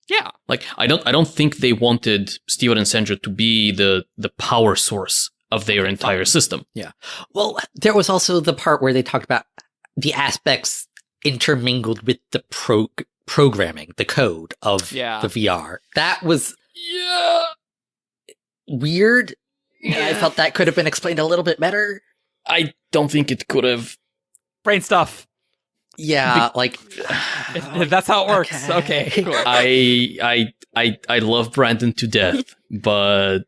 Yeah. Like, I don't think they wanted Steven and Sandra to be the power source of their entire system. Well, there was also the part where they talked about the aspects intermingled with the programming, the code of Yeah. the VR. That was Yeah. weird. And I felt that could have been explained a little bit better. I don't think it could have... Brain stuff. Yeah, If that's how it works. Okay. Okay. Cool. I love Brandon to death, but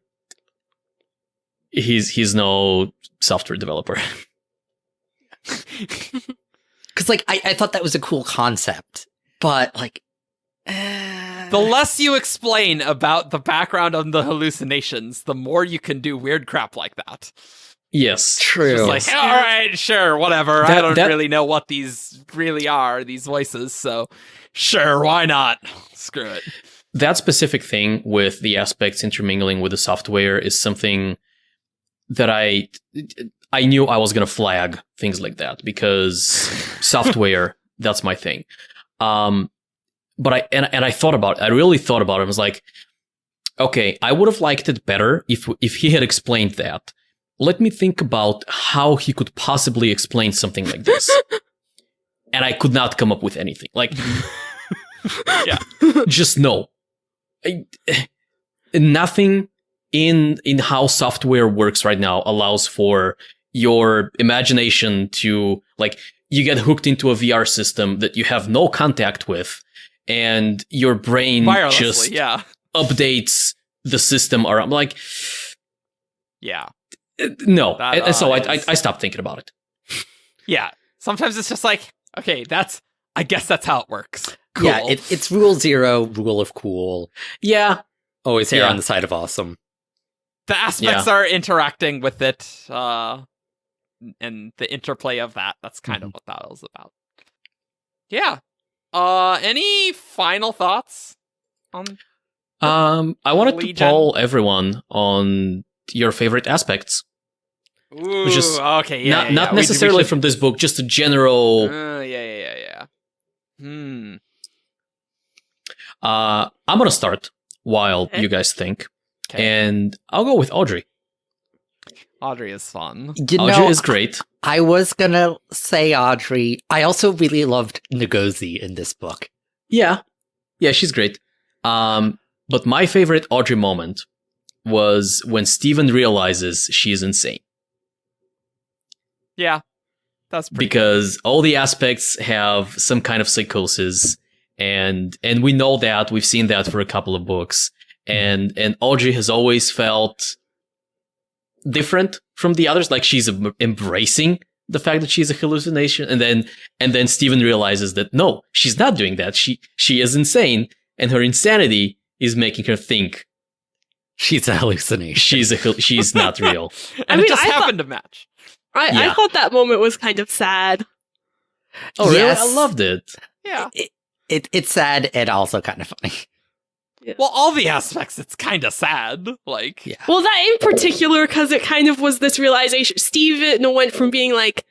he's no software developer. because I thought that was a cool concept, but The less you explain about the background of the hallucinations, the more you can do weird crap like that. Yes. true. Just like, all right, sure, whatever. I That- don't really know what these really are, these voices, so sure, why not? Screw it. That specific thing with the aspects intermingling with the software is something that I knew I was going to flag things like that because software, that's my thing. But I thought about it. I really thought about it. I was like, okay, I would have liked it better if he had explained that. Let me think about how he could possibly explain something like this. And I could not come up with anything. Like, Yeah. just no. Nothing in how software works right now allows for your imagination to, like, you get hooked into a VR system that you have no contact with, and your brain Wirelessly, just yeah. updates the system around. Like, Yeah. no. That, And so is- I stopped thinking about it. Yeah. Sometimes it's just like, okay, I guess that's how it works. Cool. Yeah, it's rule 0, rule of cool. Yeah. Always here Yeah. on the side of awesome. The aspects are interacting with it, and the interplay of that. That's kind of what that was about. Yeah. Any final thoughts on? I wanted to Legion? poll everyone on your favorite aspects. Ooh, Just okay, yeah, not we necessarily should- from this book, just a general. Yeah. I'm gonna start while Okay. you guys think, Okay. and I'll go with Audrey. Audrey is fun. You Audrey know, is great. I was gonna say Audrey. I also really loved Ngozi in this book. Yeah, she's great. But my favorite Audrey moment was when Steven realizes she's insane. Yeah, that's pretty Because all the aspects have some kind of psychosis, and we know that, we've seen that for a couple of books, and Audrey has always felt different from the others, like she's embracing the fact that she's a hallucination, and then Steven realizes that no, she's not doing that. She is insane, and her insanity is making her think She's a hallucination. she's not real. and I it mean, just I thought- happened to match. I Yeah. thought that moment was kind of sad. Oh, really? Yes. I loved it. Yeah. It's sad and also kind of funny. Well, all the aspects, it's kind of sad. Like, Yeah. Well, that in particular, because it kind of was this realization. Steven went from being like,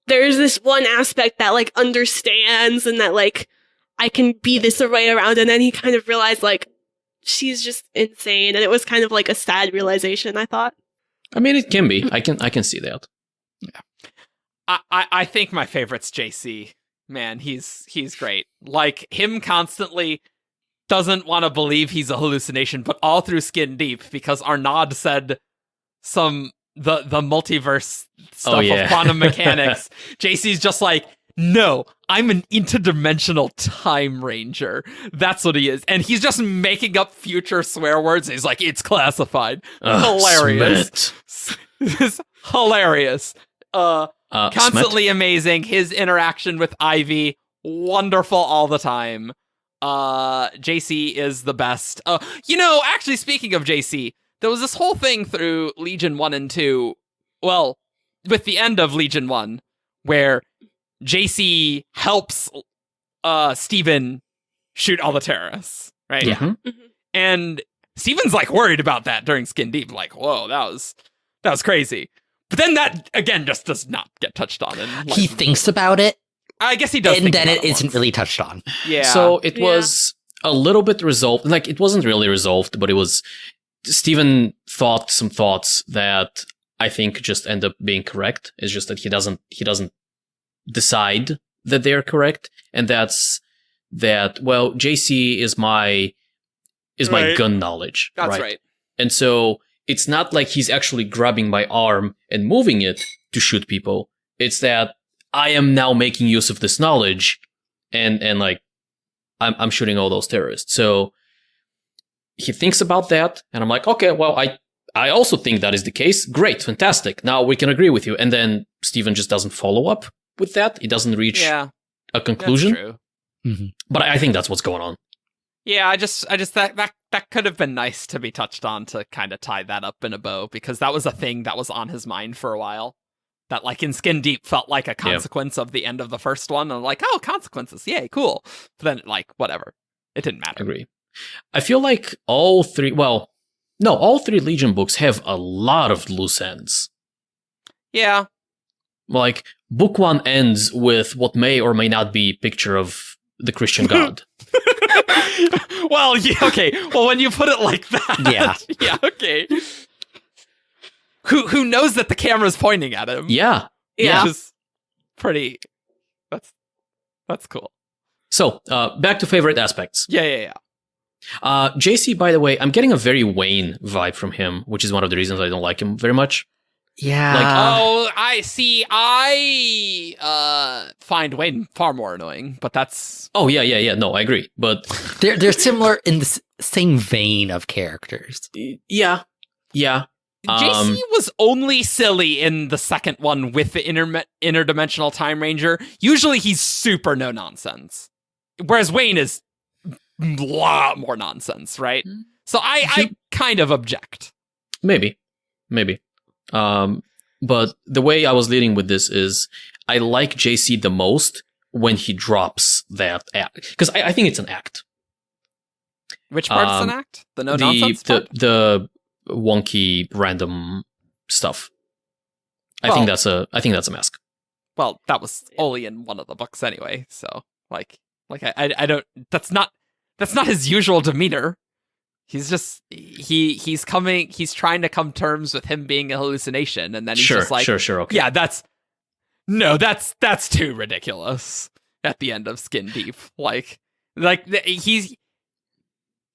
there's this one aspect that like understands and that like I can be this way around, and then he kind of realized like she's just insane, and it was kind of like a sad realization, I thought. I mean, it can be. I can see that. I think my favorite's JC man, he's great. Like, him constantly doesn't want to believe he's a hallucination, but all through Skin Deep, because Arnaud said the multiverse stuff of quantum mechanics. JC's just like, no, I'm an interdimensional time ranger. That's what he is. And he's just making up future swear words. He's like, it's classified. Hilarious. It's hilarious. Constantly amazing. His interaction with Ivy, wonderful all the time. JC is the best. Actually, speaking of JC, there was this whole thing through Legion 1 and 2, well, with the end of Legion 1, where JC helps Steven shoot all the terrorists, right? Yeah. Mm-hmm. And Steven's like worried about that during Skin Deep, like, whoa, that was crazy. But then that, again, just does not get touched on. And He thinks about it, I guess he does. and then it isn't really touched on. Yeah. So it was a little bit resolved. Like, it wasn't really resolved, but it was... Steven thought some thoughts that I think just end up being correct. It's just that he doesn't decide that they're correct, and that's that. Well, JC is my gun knowledge. That's right. And so it's not like he's actually grabbing my arm and moving it to shoot people. It's that I am now making use of this knowledge, and like I'm shooting all those terrorists. So he thinks about that, and I'm like, okay, well, I also think that is the case. Great, fantastic. Now we can agree with you. And then Steven just doesn't follow up with that. He doesn't reach a conclusion. That's true. Mm-hmm. But I think that's what's going on. Yeah, I just that could have been nice to be touched on to kind of tie that up in a bow, because that was a thing that was on his mind for a while. That, like, in Skin Deep felt like a consequence of the end of the first one. And like, oh, consequences, yay, cool. But then, like, whatever. It didn't matter. Agree. I feel like all three Legion books have a lot of loose ends. Yeah. Like, book 1 ends with what may or may not be a picture of the Christian God. Well, yeah, okay. Well, when you put it like that. Yeah. Yeah, okay. Who knows that the camera's pointing at him? Yeah. Yeah. Which is pretty... That's cool. So, back to favorite aspects. Yeah. JC, by the way, I'm getting a very Wayne vibe from him, which is one of the reasons I don't like him very much. Yeah. I see. I find Wayne far more annoying, but that's... Oh, yeah. No, I agree. But... They're similar in the same vein of characters. Yeah. JC was only silly in the second one with the interdimensional Time Ranger. Usually he's super no nonsense. Whereas Wayne is a lot more nonsense, right? So I kind of object. Maybe. But the way I was leading with this is I like JC the most when he drops that act. Because I think it's an act. Which part is an act? The no nonsense part? The wonky random stuff. I think that's a mask. Well, that was only in one of the books anyway, so I don't, that's not his usual demeanor. He's just he's trying to come terms with him being a hallucination, and then he's just like, sure, okay. Yeah, that's too ridiculous at the end of Skin Deep.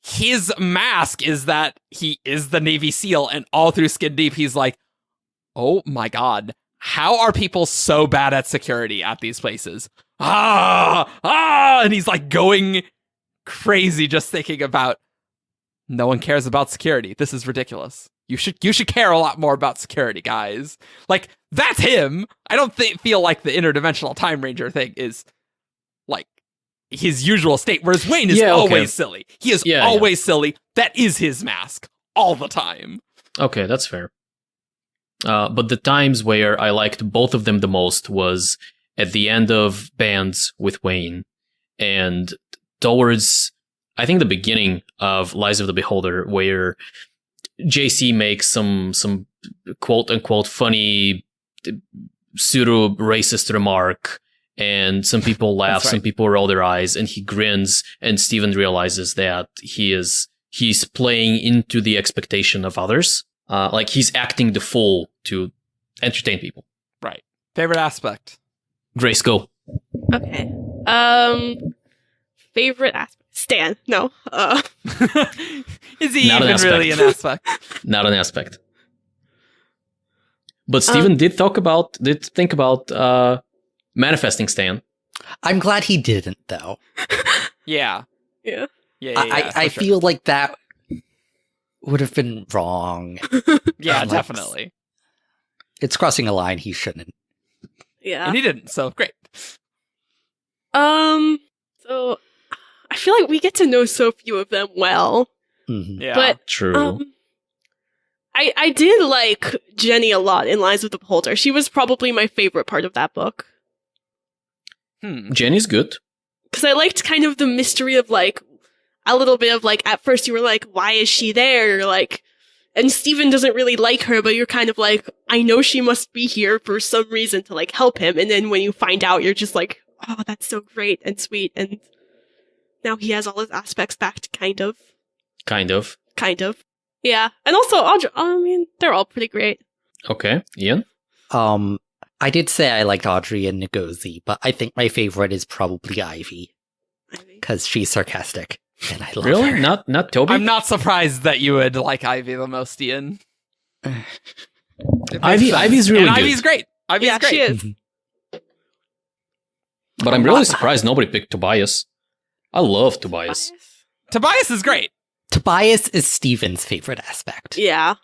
His mask is that he is the Navy SEAL, and all through Skin Deep, he's like, oh my god, how are people so bad at security at these places? And he's like going crazy just thinking about, no one cares about security. This is ridiculous. You should care a lot more about security, guys. Like, that's him. I don't feel like the interdimensional Time Ranger thing is like his usual state, whereas Wayne is always silly. He is always silly. That is his mask all the time. Okay, that's fair. But the times where I liked both of them the most was at the end of Bands with Wayne and towards, I think, the beginning of Lies of the Beholder, where JC makes some quote-unquote funny pseudo-racist remark, and some people laugh, some people roll their eyes, and he grins, and Steven realizes that he's playing into the expectation of others. Like, he's acting the fool to entertain people. Right. Favorite aspect? Grace, go. Okay. Favorite aspect? Stan. No. Is he Not an even really an aspect? Not an aspect. But Steven did think about manifesting Stan. I'm glad he didn't, though. Yeah. Yeah. I for sure. feel like that would have been wrong. Yeah, like- definitely. It's crossing a line he shouldn't. Yeah. And he didn't, so great. So I feel like we get to know so few of them well. Mhm. Yeah. But True. I did like Jenny a lot in Lies of the Beholder. She was probably my favorite part of that book. Jenny's good. Because I liked kind of the mystery of like a little bit of like at first you were like, why is she there? Like, and Steven doesn't really like her, but you're kind of like, I know she must be here for some reason to like help him. And then when you find out, you're just like, oh, that's so great and sweet. And now he has all his aspects back to kind of. Yeah. And also Audrey, I mean, they're all pretty great. Okay, Ian? I did say I liked Audrey and Ngozi, but I think my favorite is probably Ivy, I mean, because she's sarcastic, and I love Really? her. Not Toby? I'm not surprised that you would like Ivy the most, Ian. It makes Ivy- sense. Ivy's really and good. Ivy's great. Ivy's yeah, great. she is. But I'm really surprised nobody picked Tobias. I love Tobias. Tobias is great. Tobias is Steven's favorite aspect. Yeah.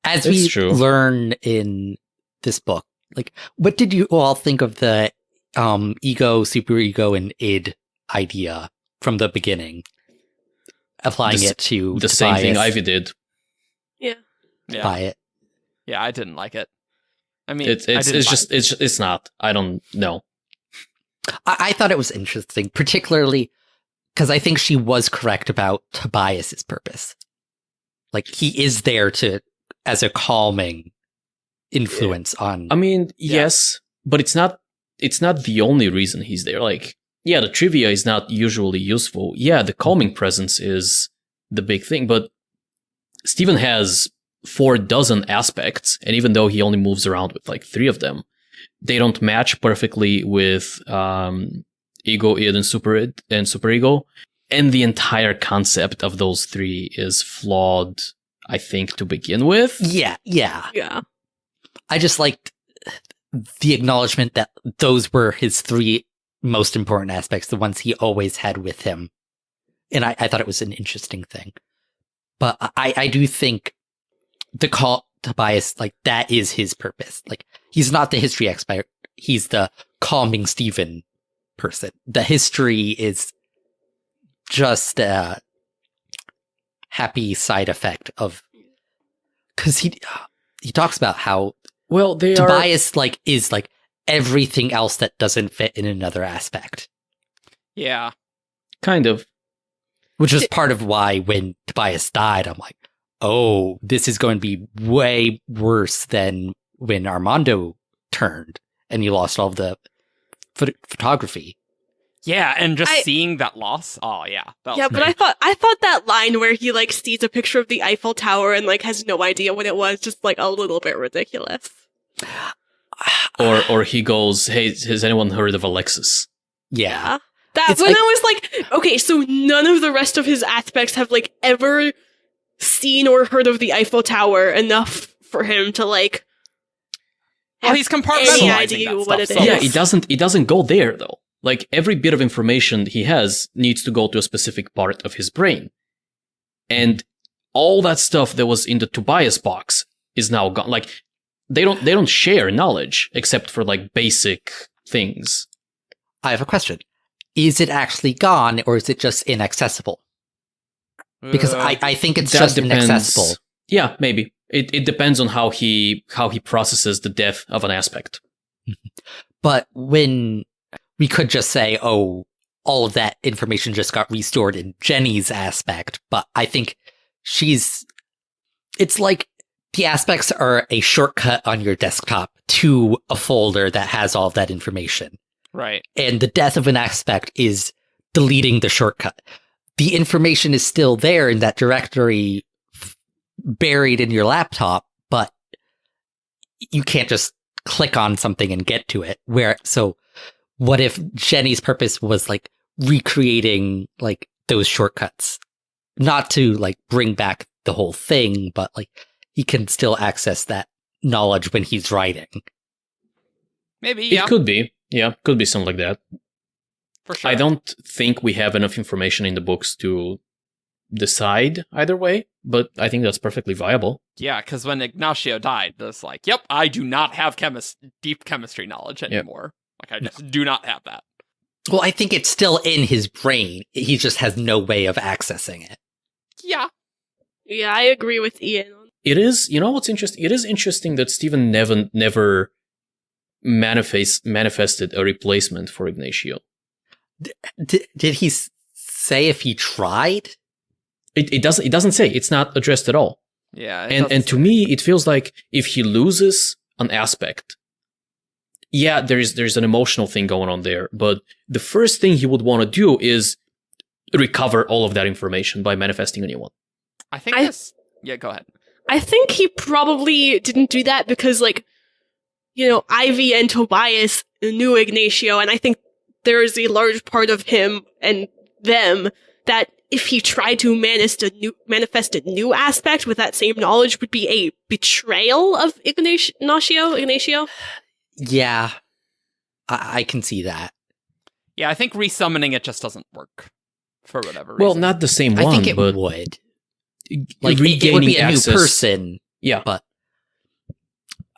As It's we true. learn in this book, like, what did you all think of the ego, superego, and id idea from the beginning? Applying The s- it to The same thing Tobias Ivy did. Yeah. by it. Yeah, I didn't like it. I mean, It's I didn't just it's not. I don't know. I thought it was interesting, particularly because I think she was correct about Tobias's purpose. Like, he is there as a calming influence on. I mean, Yeah. yes, but it's not the only reason he's there. Like, yeah, the trivia is not usually useful. Yeah, the calming presence is the big thing, but Steven has 4 dozen aspects, and even though he only moves around with like 3 of them, they don't match perfectly with ego, id, and superego. And the entire concept of those 3 is flawed, I think, to begin with. Yeah. Yeah. I just liked the acknowledgement that those were his 3 most important aspects, the ones he always had with him. And I thought it was an interesting thing. But I do think the call Tobias, like, that is his purpose. Like, he's not the history expert. He's the calming Stephen person. The history is just a happy side effect of, because he talks about how Well, they are. Tobias is everything else that doesn't fit in another aspect, Yeah. Kind of. which is part of why when Tobias died, I'm like, oh, this is going to be way worse than when Armando turned and you lost all of the photography. Yeah, and just I- seeing that loss. Oh, yeah. That was Yeah, but great. I thought that line where he like sees a picture of the Eiffel Tower and like has no idea what it was, just like a little bit ridiculous. Or he goes, hey, has anyone heard of Alexis? Yeah. That It's when like- I was like, okay, so none of the rest of his aspects have like ever seen or heard of the Eiffel Tower enough for him to like Well, he's compartmentalizing any idea that what stuff it so is. Yeah, well. it doesn't go there though. Like every bit of information he has needs to go to a specific part of his brain. And all that stuff that was in the Tobias box is now gone. Like they don't share knowledge except for like basic things. I have a question. Is it actually gone or is it just inaccessible? Because I think it's That just depends. inaccessible. Yeah, maybe. It depends on how he processes the death of an aspect. But when we could just say, oh, all of that information just got restored in Jenny's aspect, but I think it's like the aspects are a shortcut on your desktop to a folder that has all of that information. Right. And the death of an aspect is deleting the shortcut. The information is still there in that directory buried in your laptop, but you can't just click on something and get to it. So what if Jenny's purpose was like recreating like those shortcuts? Not to like bring back the whole thing, but like he can still access that knowledge when he's writing. Maybe, yeah. It could be. Yeah, could be something like that. For sure. I don't think we have enough information in the books to decide either way, but I think that's perfectly viable. Yeah, because when Ignacio died, it's like, yep, I do not have deep chemistry knowledge anymore. Like, I just do not have that. Well, I think it's still in his brain. He just has no way of accessing it. Yeah. Yeah, I agree with Ian. It is, you know what's interesting? It is interesting that Stephen never manifested a replacement for Ignacio. Did he say if he tried? It doesn't say. It's not addressed at all. Yeah. And to me, it feels like if he loses an aspect, yeah, there's an emotional thing going on there. But the first thing he would want to do is recover all of that information by manifesting a new one. I think Yeah, go ahead. I think he probably didn't do that because, like, you know, Ivy and Tobias knew Ignacio, and I think there is a large part of him and them that if he tried to manifest a new aspect with that same knowledge would be a betrayal of Ignacio? Yeah, I can see that. Yeah, I think resummoning it just doesn't work for whatever reason. Well, not the same one, I think it but would. Like, it would regaining be a access, new person. Yeah. But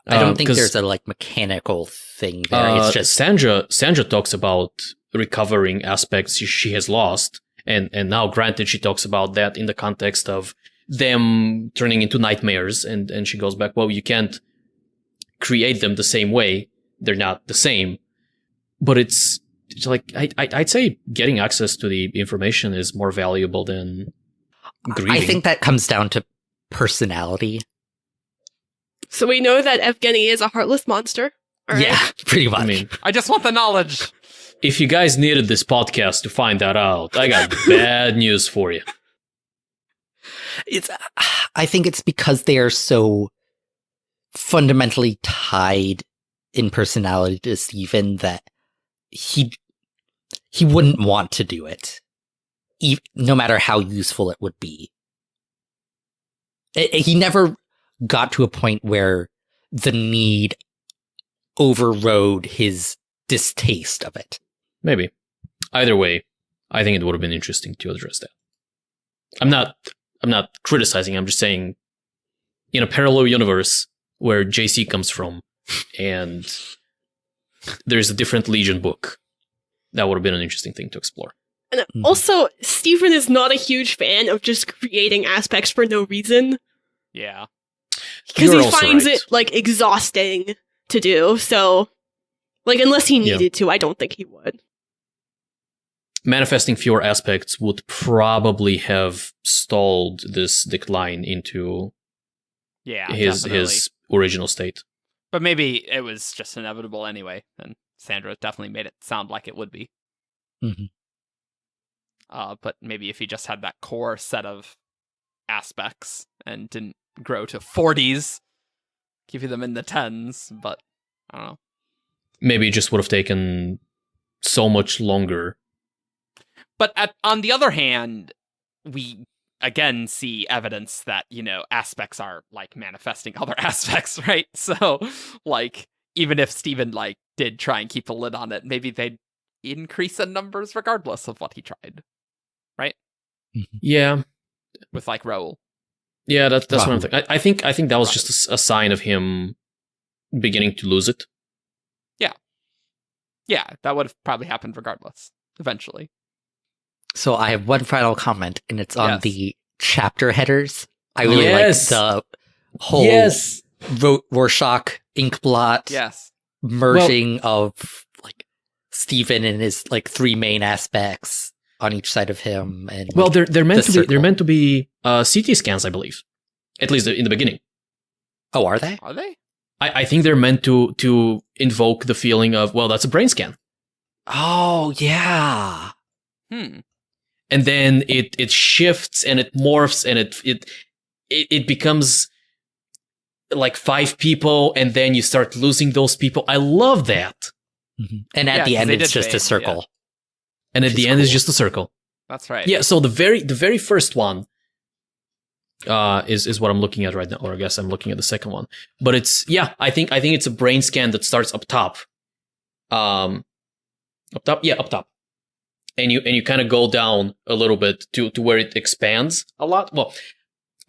I don't think 'cause, there's a, like, mechanical thing there. It's just... Sandra talks about recovering aspects she has lost. And now, granted, she talks about that in the context of them turning into nightmares. And she goes back, well, you can't create them the same way. They're not the same. But it's like, I'd say getting access to the information is more valuable than grieving. I think that comes down to personality. So we know that Evgeni is a heartless monster. All right? Yeah, pretty much. I mean, I just want the knowledge. if you guys needed this podcast to find that out, I got bad news for you. I think it's because they are so fundamentally tied in personality to Stephen that he wouldn't want to do it, no matter how useful it would be. He never got to a point where the need overrode his distaste of it. Maybe. Either way, I think it would have been interesting to address that. I'm not criticizing, I'm just saying in a parallel universe where JC comes from and there's a different Legion book, that would have been an interesting thing to explore. And also, Stephen is not a huge fan of just creating aspects for no reason. Yeah. Because You're he also finds right. it, like, exhausting to do. So, like, unless he needed to, I don't think he would. Manifesting fewer aspects would probably have stalled this decline into Yeah. his definitely. original state. But maybe it was just inevitable anyway, and Sandra definitely made it sound like it would be. Mm-hmm. But maybe if he just had that core set of aspects and didn't grow to 40s, keeping them in the 10s, but I don't know. Maybe it just would have taken so much longer. But on the other hand, we again see evidence that, you know, aspects are like manifesting other aspects, right? So, like, even if Stephen like did try and keep a lid on it, maybe they'd increase in numbers regardless of what he tried, right? Yeah. With like Raoul. Yeah, that's what I'm thinking. I think that was just a sign of him beginning to lose it. Yeah, that would have probably happened regardless, eventually. So I have one final comment, and it's on Yes. the chapter headers. I really Yes. like the whole Rorschach ink blot Yes. merging of like Stephen and his like three main aspects on each side of him. And Well, they're meant the to be they're circle. meant to be CT scans, I believe. At least in the beginning. Oh, are they? Are they? I think they're meant to invoke the feeling of, well, that's a brain scan. Oh, yeah. Hmm. And then it shifts and it morphs and it becomes like 5 people, and then you start losing those people. I love that. And at Yeah, the 'cause end, they it's did just a fade, circle. And at Which the is end is cool. just a circle. That's right. Yeah, so the very first one is what I'm looking at right now, or I guess I'm looking at the second one. But it's I think it's a brain scan that starts up top. Up top? Yeah, up top. And you kind of go down a little bit to where it expands a lot. Well,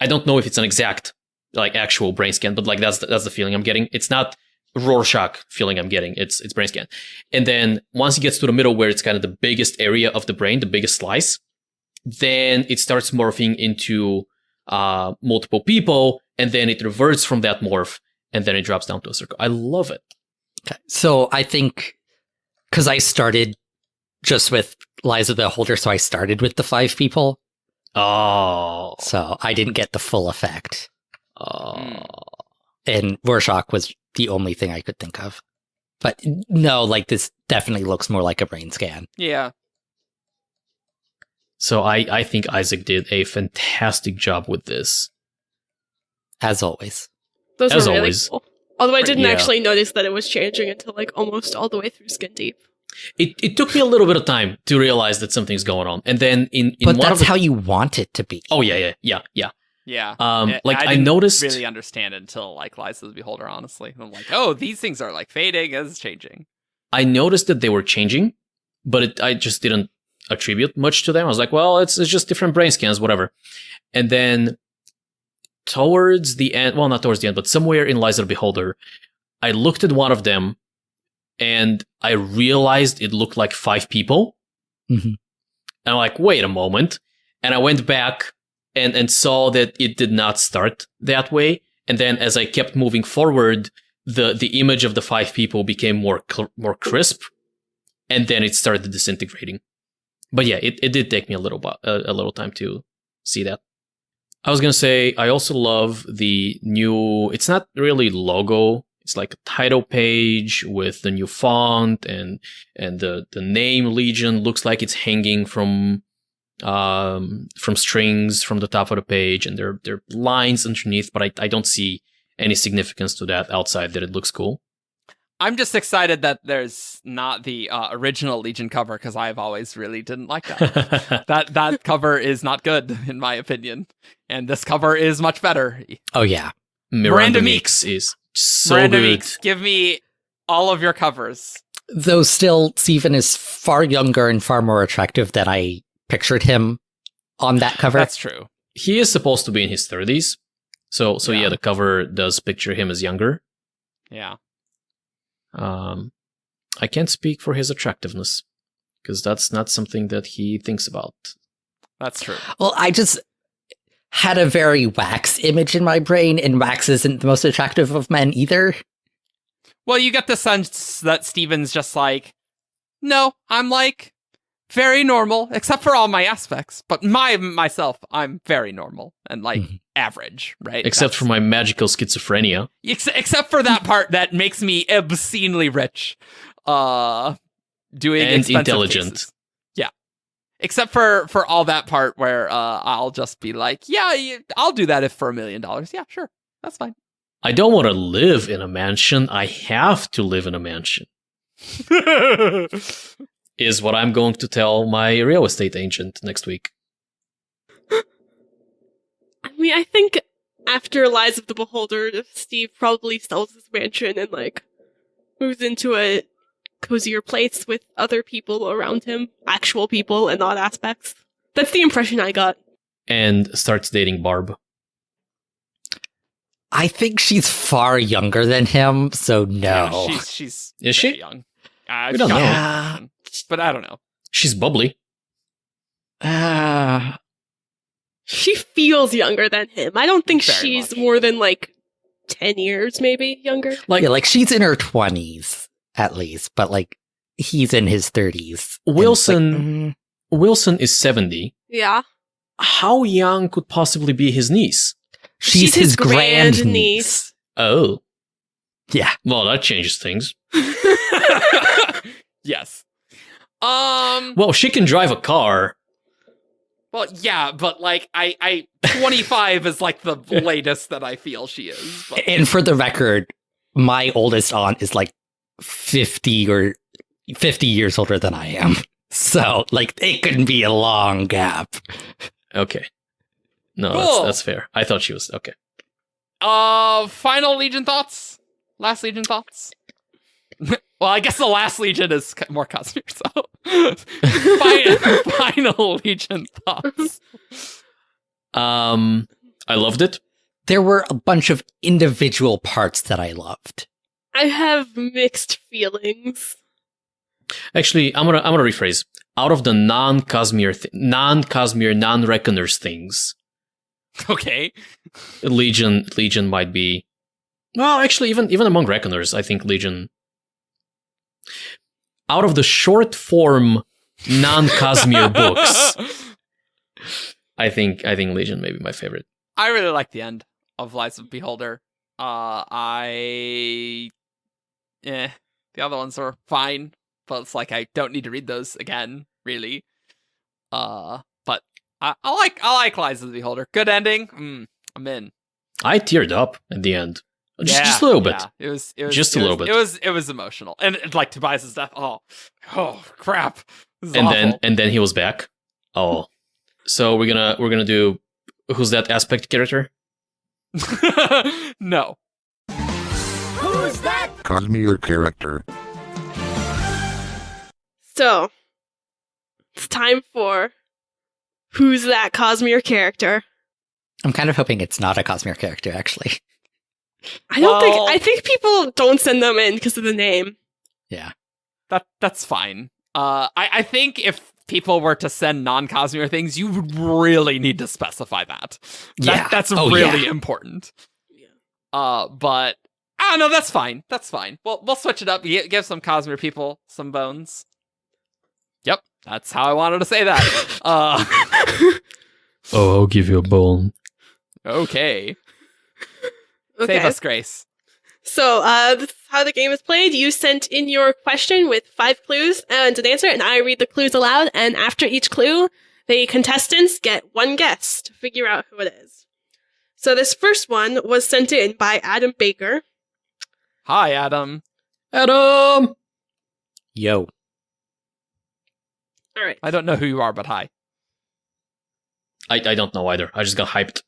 I don't know if it's an exact like actual brain scan, but like that's the feeling I'm getting. It's not Rorschach feeling I'm getting. It's brain scan. And then once it gets to the middle where it's kind of the biggest area of the brain, the biggest slice, then it starts morphing into multiple people, and then it reverts from that morph, and then it drops down to a circle. I love it. Okay. So I think because I started just with Lies of the Beholder, so I started with the 5 people. Oh. So I didn't get the full effect. Oh. And Rorschach was the only thing I could think of. But no, like this definitely looks more like a brain scan. Yeah. So I think Isaac did a fantastic job with this. As always. Those As were really always. cool. Although I didn't Yeah. actually notice that it was changing until like almost all the way through Skin Deep. It took me a little bit of time to realize that something's going on. And then in But one that's of the, how you want it to be. Oh yeah. Yeah. Like I didn't noticed really understand it until like Lies of the Beholder, honestly. I'm like, oh, these things are like fading as changing. I noticed that they were changing, but I just didn't attribute much to them. I was like, well, it's just different brain scans, whatever. And then towards the end, well, not towards the end, but somewhere in Lies of the Beholder, I looked at one of them and I realized it looked like 5 people. Mhm. And I'm like, wait a moment. And I went back and saw that it did not start that way. And then as I kept moving forward, the image of the 5 people became more crisp. And then it started disintegrating. But yeah, it did take me a little time to see that. I was going to say, I also love the new, it's not really logo. It's like a title page with the new font and the name Legion looks like it's hanging from strings from the top of the page, and there are lines underneath, but I don't see any significance to that outside that it looks cool. I'm just excited that there's not the original Legion cover, because I've always really didn't like that. that cover is not good, in my opinion. And this cover is much better. Oh, yeah. Miranda Meeks is so Miranda good. Meeks, give me all of your covers. Though still, Steven is far younger and far more attractive than I pictured him on that cover. That's true. He is supposed to be in his 30s. So Yeah. yeah, the cover does picture him as younger. Yeah. I can't speak for his attractiveness, because that's not something that he thinks about. That's true. Well, I just had a very Wax image in my brain, and Wax isn't the most attractive of men either. Well, you get the sense that Steven's just like, no, I'm like very normal, except for all my aspects. But myself, I'm very normal and like average, right? Except for my magical schizophrenia. Except for that part that makes me obscenely rich. Doing And expensive intelligent. cases. Yeah. Except for all that part where I'll just be like, yeah, I'll do that if for $1 million. Yeah, sure. That's fine. I don't want to live in a mansion. I have to live in a mansion, is what I'm going to tell my real estate agent next week. I mean, I think after Lies of the Beholder, Steve probably sells his mansion and like moves into a cozier place with other people around him, actual people and not aspects. That's the impression I got. And starts dating Barb. I think she's far younger than him, so no. Yeah, she's Is she? very young. We don't know. Yeah. But I don't know. She's bubbly. She feels younger than him. I don't think Very she's much. more than like 10 years maybe younger. Like, Yeah, like she's in her 20s at least, but like he's in his 30s. And it's like, Wilson Wilson is 70. Yeah. How young could possibly be his niece? she's his grandniece. niece. Oh, Yeah. well, that changes things. Yes. Well, she can drive a car. Well, yeah, but like I 25 is like the latest that I feel she is. But And for the record, my oldest aunt is like 50 or 50 years older than I am. So, like, it couldn't be a long gap. Okay. No, Cool. that's fair. I thought she was okay. Final Legion thoughts? Last Legion thoughts? Well, I guess the last Legion is more Cosmere, so... Final Legion thoughts. I loved it. There were a bunch of individual parts that I loved. I have mixed feelings. Actually, I'm gonna rephrase. Out of the non-Cosmere, non-Reckoners things, Okay. Legion might be. Well, actually, even among Reckoners, I think Legion. Out of the short form non-Cosmere books, I think Legion may be my favorite. I really like the end of Lies of Beholder. The other ones are fine, but it's like I don't need to read those again, really. But I like Lies of the Beholder. Good ending. I'm in. I teared up at the end, just a little bit. Yeah. It was Just a little bit. It was emotional, and like Tobias's death. Oh crap! This is And awful. then he was back. Oh, so we're gonna do who's that aspect character? No. Cosmere character. So, it's time for Who's That Cosmere Character? I'm kind of hoping it's not a Cosmere character, actually. I think people don't send them in because of the name. Yeah. That's fine. I think if people were to send non-Cosmere things, you would really need to specify that. Yeah. That's Oh, really yeah. important. But I don't know. That's fine. That's fine. We'll switch it up. Give some Cosmere people some bones. Yep, that's how I wanted to say that. Oh, I'll give you a bone. Okay. Okay. Save us, Grace. So, this is how the game is played. You sent in your question with 5 clues and an answer, and I read the clues aloud, and after each clue, the contestants get 1 guess to figure out who it is. So this first one was sent in by Adam Baker. Hi, Adam. Adam! Yo. All right. I don't know who you are, but hi. I don't know either. I just got hyped.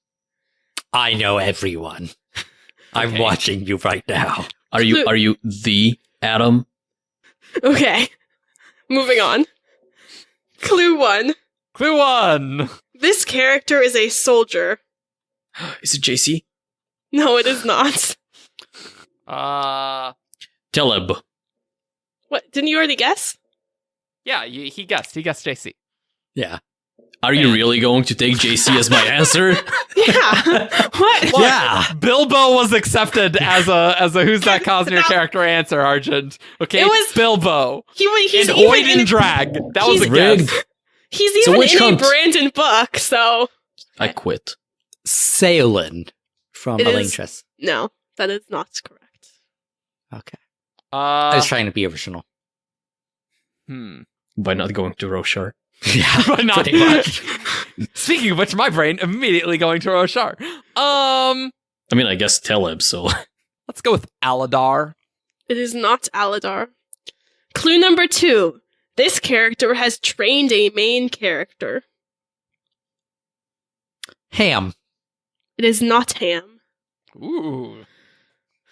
I know everyone. I'm Okay. watching you right now. Are you the Adam? Okay. Moving on. Clue 1. Clue 1. This character is a soldier. Is it JC? No, it is not. Taleb. What? Didn't you already guess? Yeah, he guessed. He guessed JC. Yeah. Are you really going to take JC as my answer? Yeah. What? Look, Yeah. Bilbo was accepted as a who's that Cosmere character answer, Argent. Okay, It was- Bilbo. He's In even Hoyt in and Drag. That was a Rigged. guess. He's So even which in hunt? a Brandon book, so I quit. Saolin from It A is- Lane Tress. no, that is not correct. Okay. I Uh, was trying to be original. By not going to Roshar. Yeah. but not pretty much. Speaking of which, my brain immediately going to Roshar. I mean, I guess Taleb, so. Let's go with Aladar. It is not Aladar. Clue number 2. This character has trained a main character. Ham. It is not Ham. Ooh,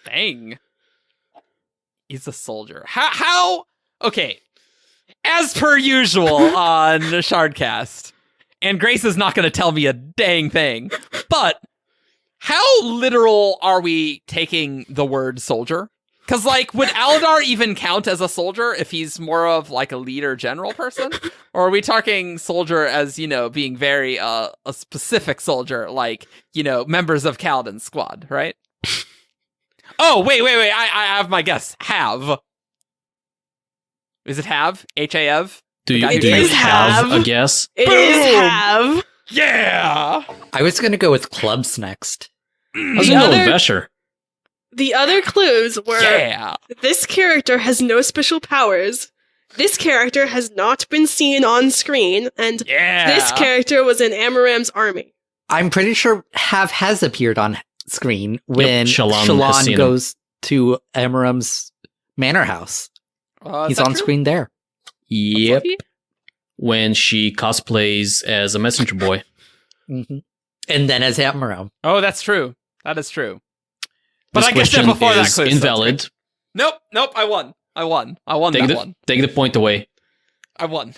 dang. He's a soldier. How? Okay. As per usual on the Shardcast, and Grace is not going to tell me a dang thing, but how literal are we taking the word soldier? Because, like, would Aladar even count as a soldier if he's more of, like, a leader general person? Or are we talking soldier as, being very, a specific soldier, like, members of Kaladin's squad, right? Oh, wait, I have my guess. Have. Is it have? H-A-V? Do you, guy who do you trains have Have. a guess? It Boom! is Have. Yeah! I was going to go with clubs next. I was The going to other- Vesher. The other clues were Yeah! this character has no special powers. This character has not been seen on screen, and Yeah! this character was in Amaram's army. I'm pretty sure Have has appeared on screen when Shallan has seen Shallan goes to Amaram's manor house. He's on screen there. Yep. When she cosplays as a messenger boy. Mm-hmm. And then as Amaro. Oh, that's true. That is true. But This I guess question before that is clue. invalid. Nope. I won that one. Take the point away. I won.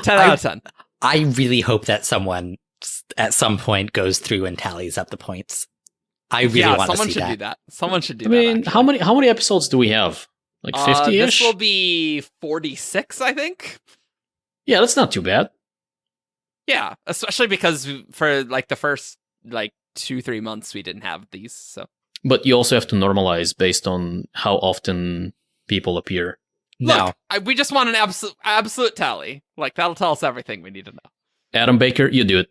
10 out of 10. I really hope that someone at some point goes through and tallies up the points. I really want to someone see should that. do that. Someone should do I that. mean, actually. how many episodes do we have? Like 50-ish? This will be 46, I think. Yeah, that's not too bad. Yeah, especially because for like the first like 2-3 months we didn't have these. So, But you also have to normalize based on how often people appear. No. look, we just want an absolute tally. Like that'll tell us everything we need to know. Adam Baker, you do it.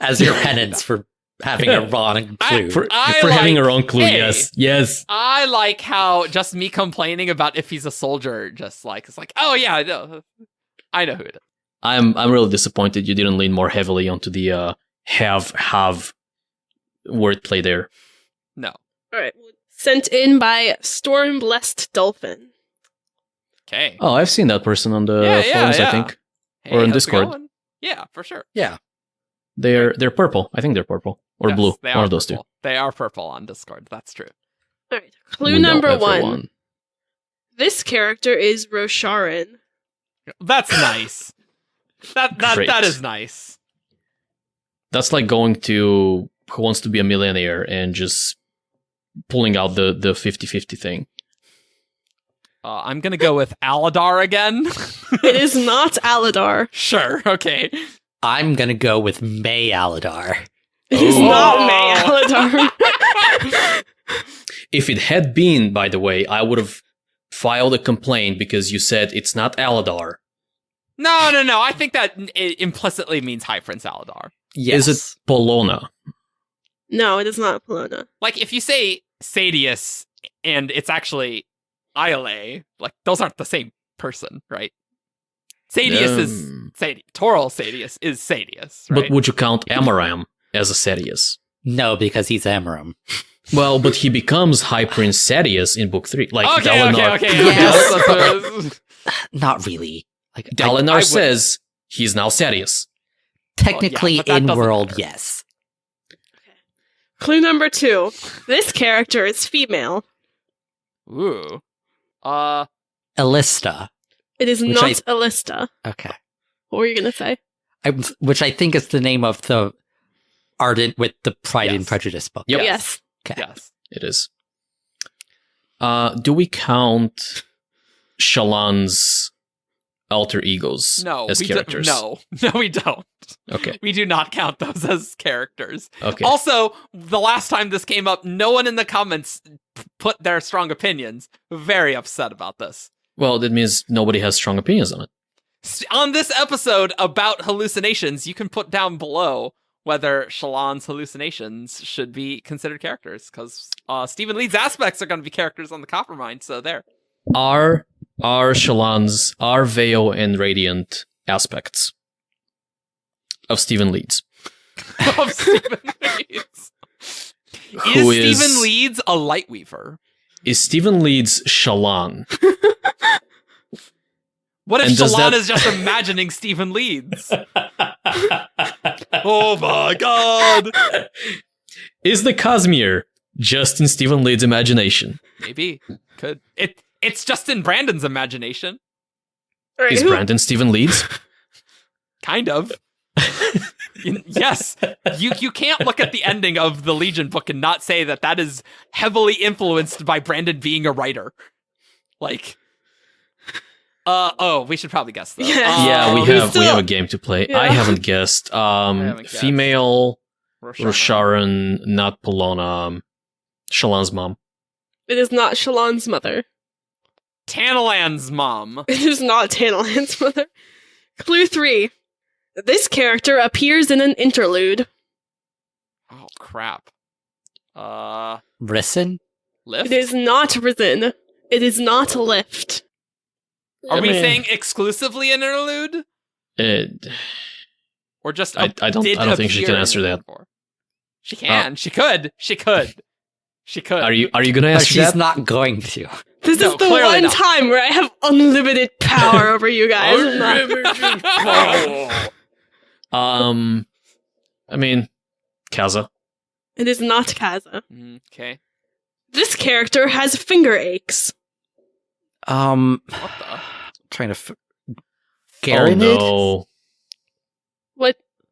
As your penance for having a wrong clue. For I having like- a wrong clue, hey. yes. I like how just me complaining about if he's a soldier, just like it's like, oh yeah, I know who it is. I'm really disappointed you didn't lean more heavily onto the have wordplay there. No. All right. Sent in by Storm Blessed Dolphin. Okay. Oh, I've seen that person on the forums, I think. Hey, or in how's it Discord. going? Yeah, for sure. Yeah. They're purple. I think they're purple. Or Yes, blue. they One are of those purple. They are purple on Discord. That's true. All right. two. Clue We know number everyone. 1. This character is Rosharan. That's nice. That Great. is nice. That's like going to Who Wants to Be a Millionaire and just pulling out the 50-50 thing. I'm gonna go with Aladar again. It is not Aladar. Sure. Okay. I'm going to go with May Aladar. It is Oh. not May Aladar. If it had been, by the way, I would have filed a complaint because you said it's not Aladar. No. I think that it implicitly means High Prince Aladar. Yes. Is it Polona? No, it is not Polona. Like if you say Sadius and it's actually Iole, like those aren't the same person, right? Sadius is Sadius. Toral Sadius is Sadius, right? But would you count Amaram as a Sadius? No, because he's Amaram. Well, but he becomes High Prince Sadius in Book 3. Like, okay. Dalinar, Yes. Not really. Like Dalinar I would- says he's now Sadius. technically but that in doesn't world, matter. yes. Clue number 2. This character is female. Ooh. Alista. It is Which not I- Alista. Okay. What were you going to say? Which I think is the name of the Argent with the Pride and Yes. Prejudice book. Yep. Yes. Okay. Yes. It is. Do we count Shallan's alter egos No. as we characters? No, we don't. Okay. We do not count those as characters. Okay. Also, the last time this came up, no one in the comments put their strong opinions. Very upset about this. Well, that means nobody has strong opinions on it. On this episode about hallucinations, you can put down below whether Shallan's hallucinations should be considered characters, because Stephen Leeds' aspects are going to be characters on the Coppermind, so there. Are Shallan's, are Veo and Radiant aspects of Stephen Leeds? Of Stephen Leeds. Who Is is- Stephen Leeds a Lightweaver? Is Stephen Leeds Shallan? What if And does Shallan that- is just imagining Stephen Leeds? Oh my god! Is the Cosmere just in Stephen Leeds' imagination? Maybe. Could. It's just in Brandon's imagination. All right, Is who- Brandon Stephen Leeds? Kind of. Yes. You can't look at the ending of the Legion book and not say that is heavily influenced by Brandon being a writer. Like, we should probably guess though. Yeah. Yeah, we we have still- a game to play. Yeah. I haven't guessed. haven't guessed. Female Rosharan. Rosharan, not Polona. Shallan's mom. It is not Shallan's mother. Tanalan's mom. It is not Tanalan's mother. Clue 3. This character appears in an interlude. Oh crap. Risen? Lift? It is not Risen. It is not Lift. Are we I mean- saying exclusively an interlude? Uh, Or just I don't think she appear can in answer it that. before? She can. She could. She could. are you gonna But answer she's that? not going to. This No, is the clearly one not. time where I have unlimited power over you guys. I'm not- I mean, Kaza. It is not Kaza. Okay. This character has finger aches. What the? Trying to. Oh Garanid? no.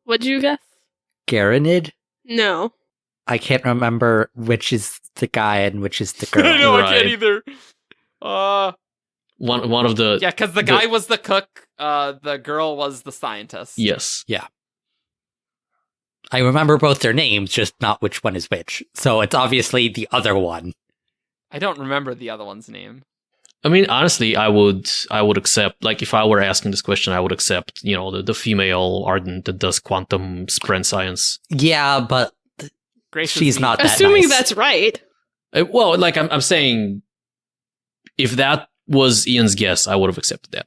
What'd you guess? Garanid? No. I can't remember which is the guy and which is the girl. No, I can't Right. either. One of the Yeah, because the guy was the cook, the girl was the scientist. yes. I remember both their names, just not which one is which. So it's obviously the other one. I don't remember the other one's name. I mean, honestly, I would accept, like, if I were asking this question, I would accept, the female Argent that does quantum sprint science. Yeah, but Grace she's is not mean. that Assuming nice. that's right. Well, like, I'm saying, if that was Ian's guess, I would have accepted that.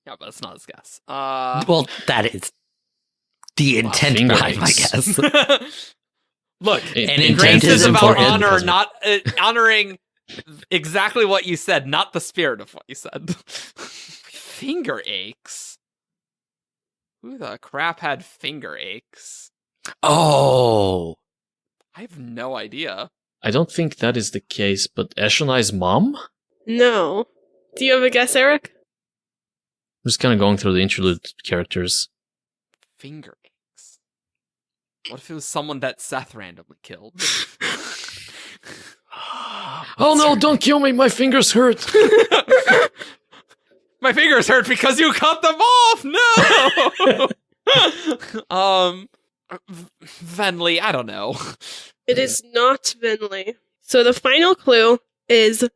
Yeah, but it's not his guess. Well, that is the intent finger behind my aches. guess. Look, And intent Grace is is about important. honor, not honoring exactly what you said, not the spirit of what you said. Finger aches. Who the crap had finger aches? Oh. I have no idea. I don't think that is the case, but Eshonai's mom? No. Do you have a guess, Eric? I'm just kind of going through the interlude characters. Finger aches. What if it was someone that Seth randomly killed? Oh no, don't kill me, my fingers hurt! My fingers hurt because you cut them off. No. Venley, I don't know. It is not Vinley. So the final clue is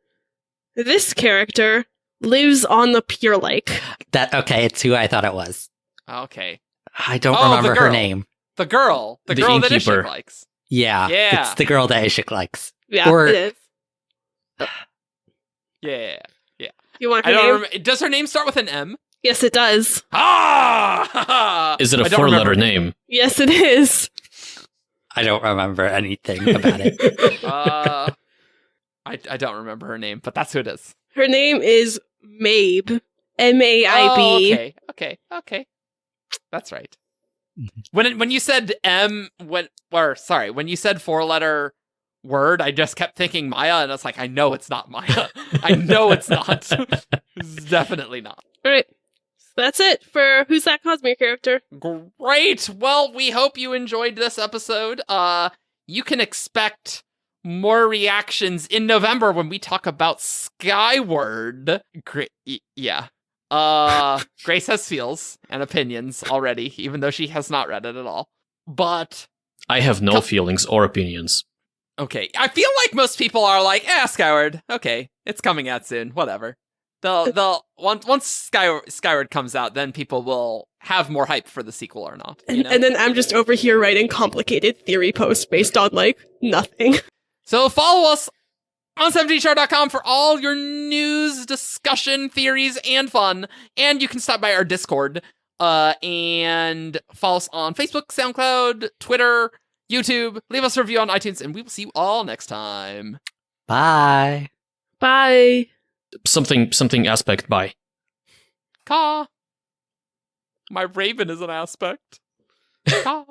this character lives on the Pure Lake. Okay, it's who I thought it was. Okay, I don't Oh, the remember her girl. name. the girl The that innkeeper. Ishik likes. Yeah, Yeah. it's the girl that Ishik likes. Yeah, Or- it is. Yeah, You want her I don't name? remember. Does her name start with an M? Yes, it does. Ah! Is it a I don't four-letter remember. name? Yes, it is. I don't remember anything about it. I don't remember her name, but that's who it is. Her name is Mabe. Maib. Oh, okay. That's right. When you said when you said 4-letter word, I just kept thinking Maya, and I was like, I know it's not Maya. I know it's not. It's definitely not. All right. So that's it for Who's That Cosmere character. Great. Well, we hope you enjoyed this episode. You can expect more reactions in November when we talk about Skyward. Yeah. Grace has feels and opinions already, even though she has not read it at all. But I have no feelings or opinions. okay, I feel like most people are like, Skyward. Okay, it's coming out soon. Whatever. They'll once Skyward comes out, then people will have more hype for the sequel or not. You know? And then I'm just over here writing complicated theory posts based on, like, nothing. So follow us on 17chart.com for all your news, discussion, theories, and fun. And you can stop by our Discord and follow us on Facebook, SoundCloud, Twitter, YouTube. Leave us a review on iTunes, and we will see you all next time. Bye. Bye. Something aspect by. Caw. My raven is an aspect. Caw.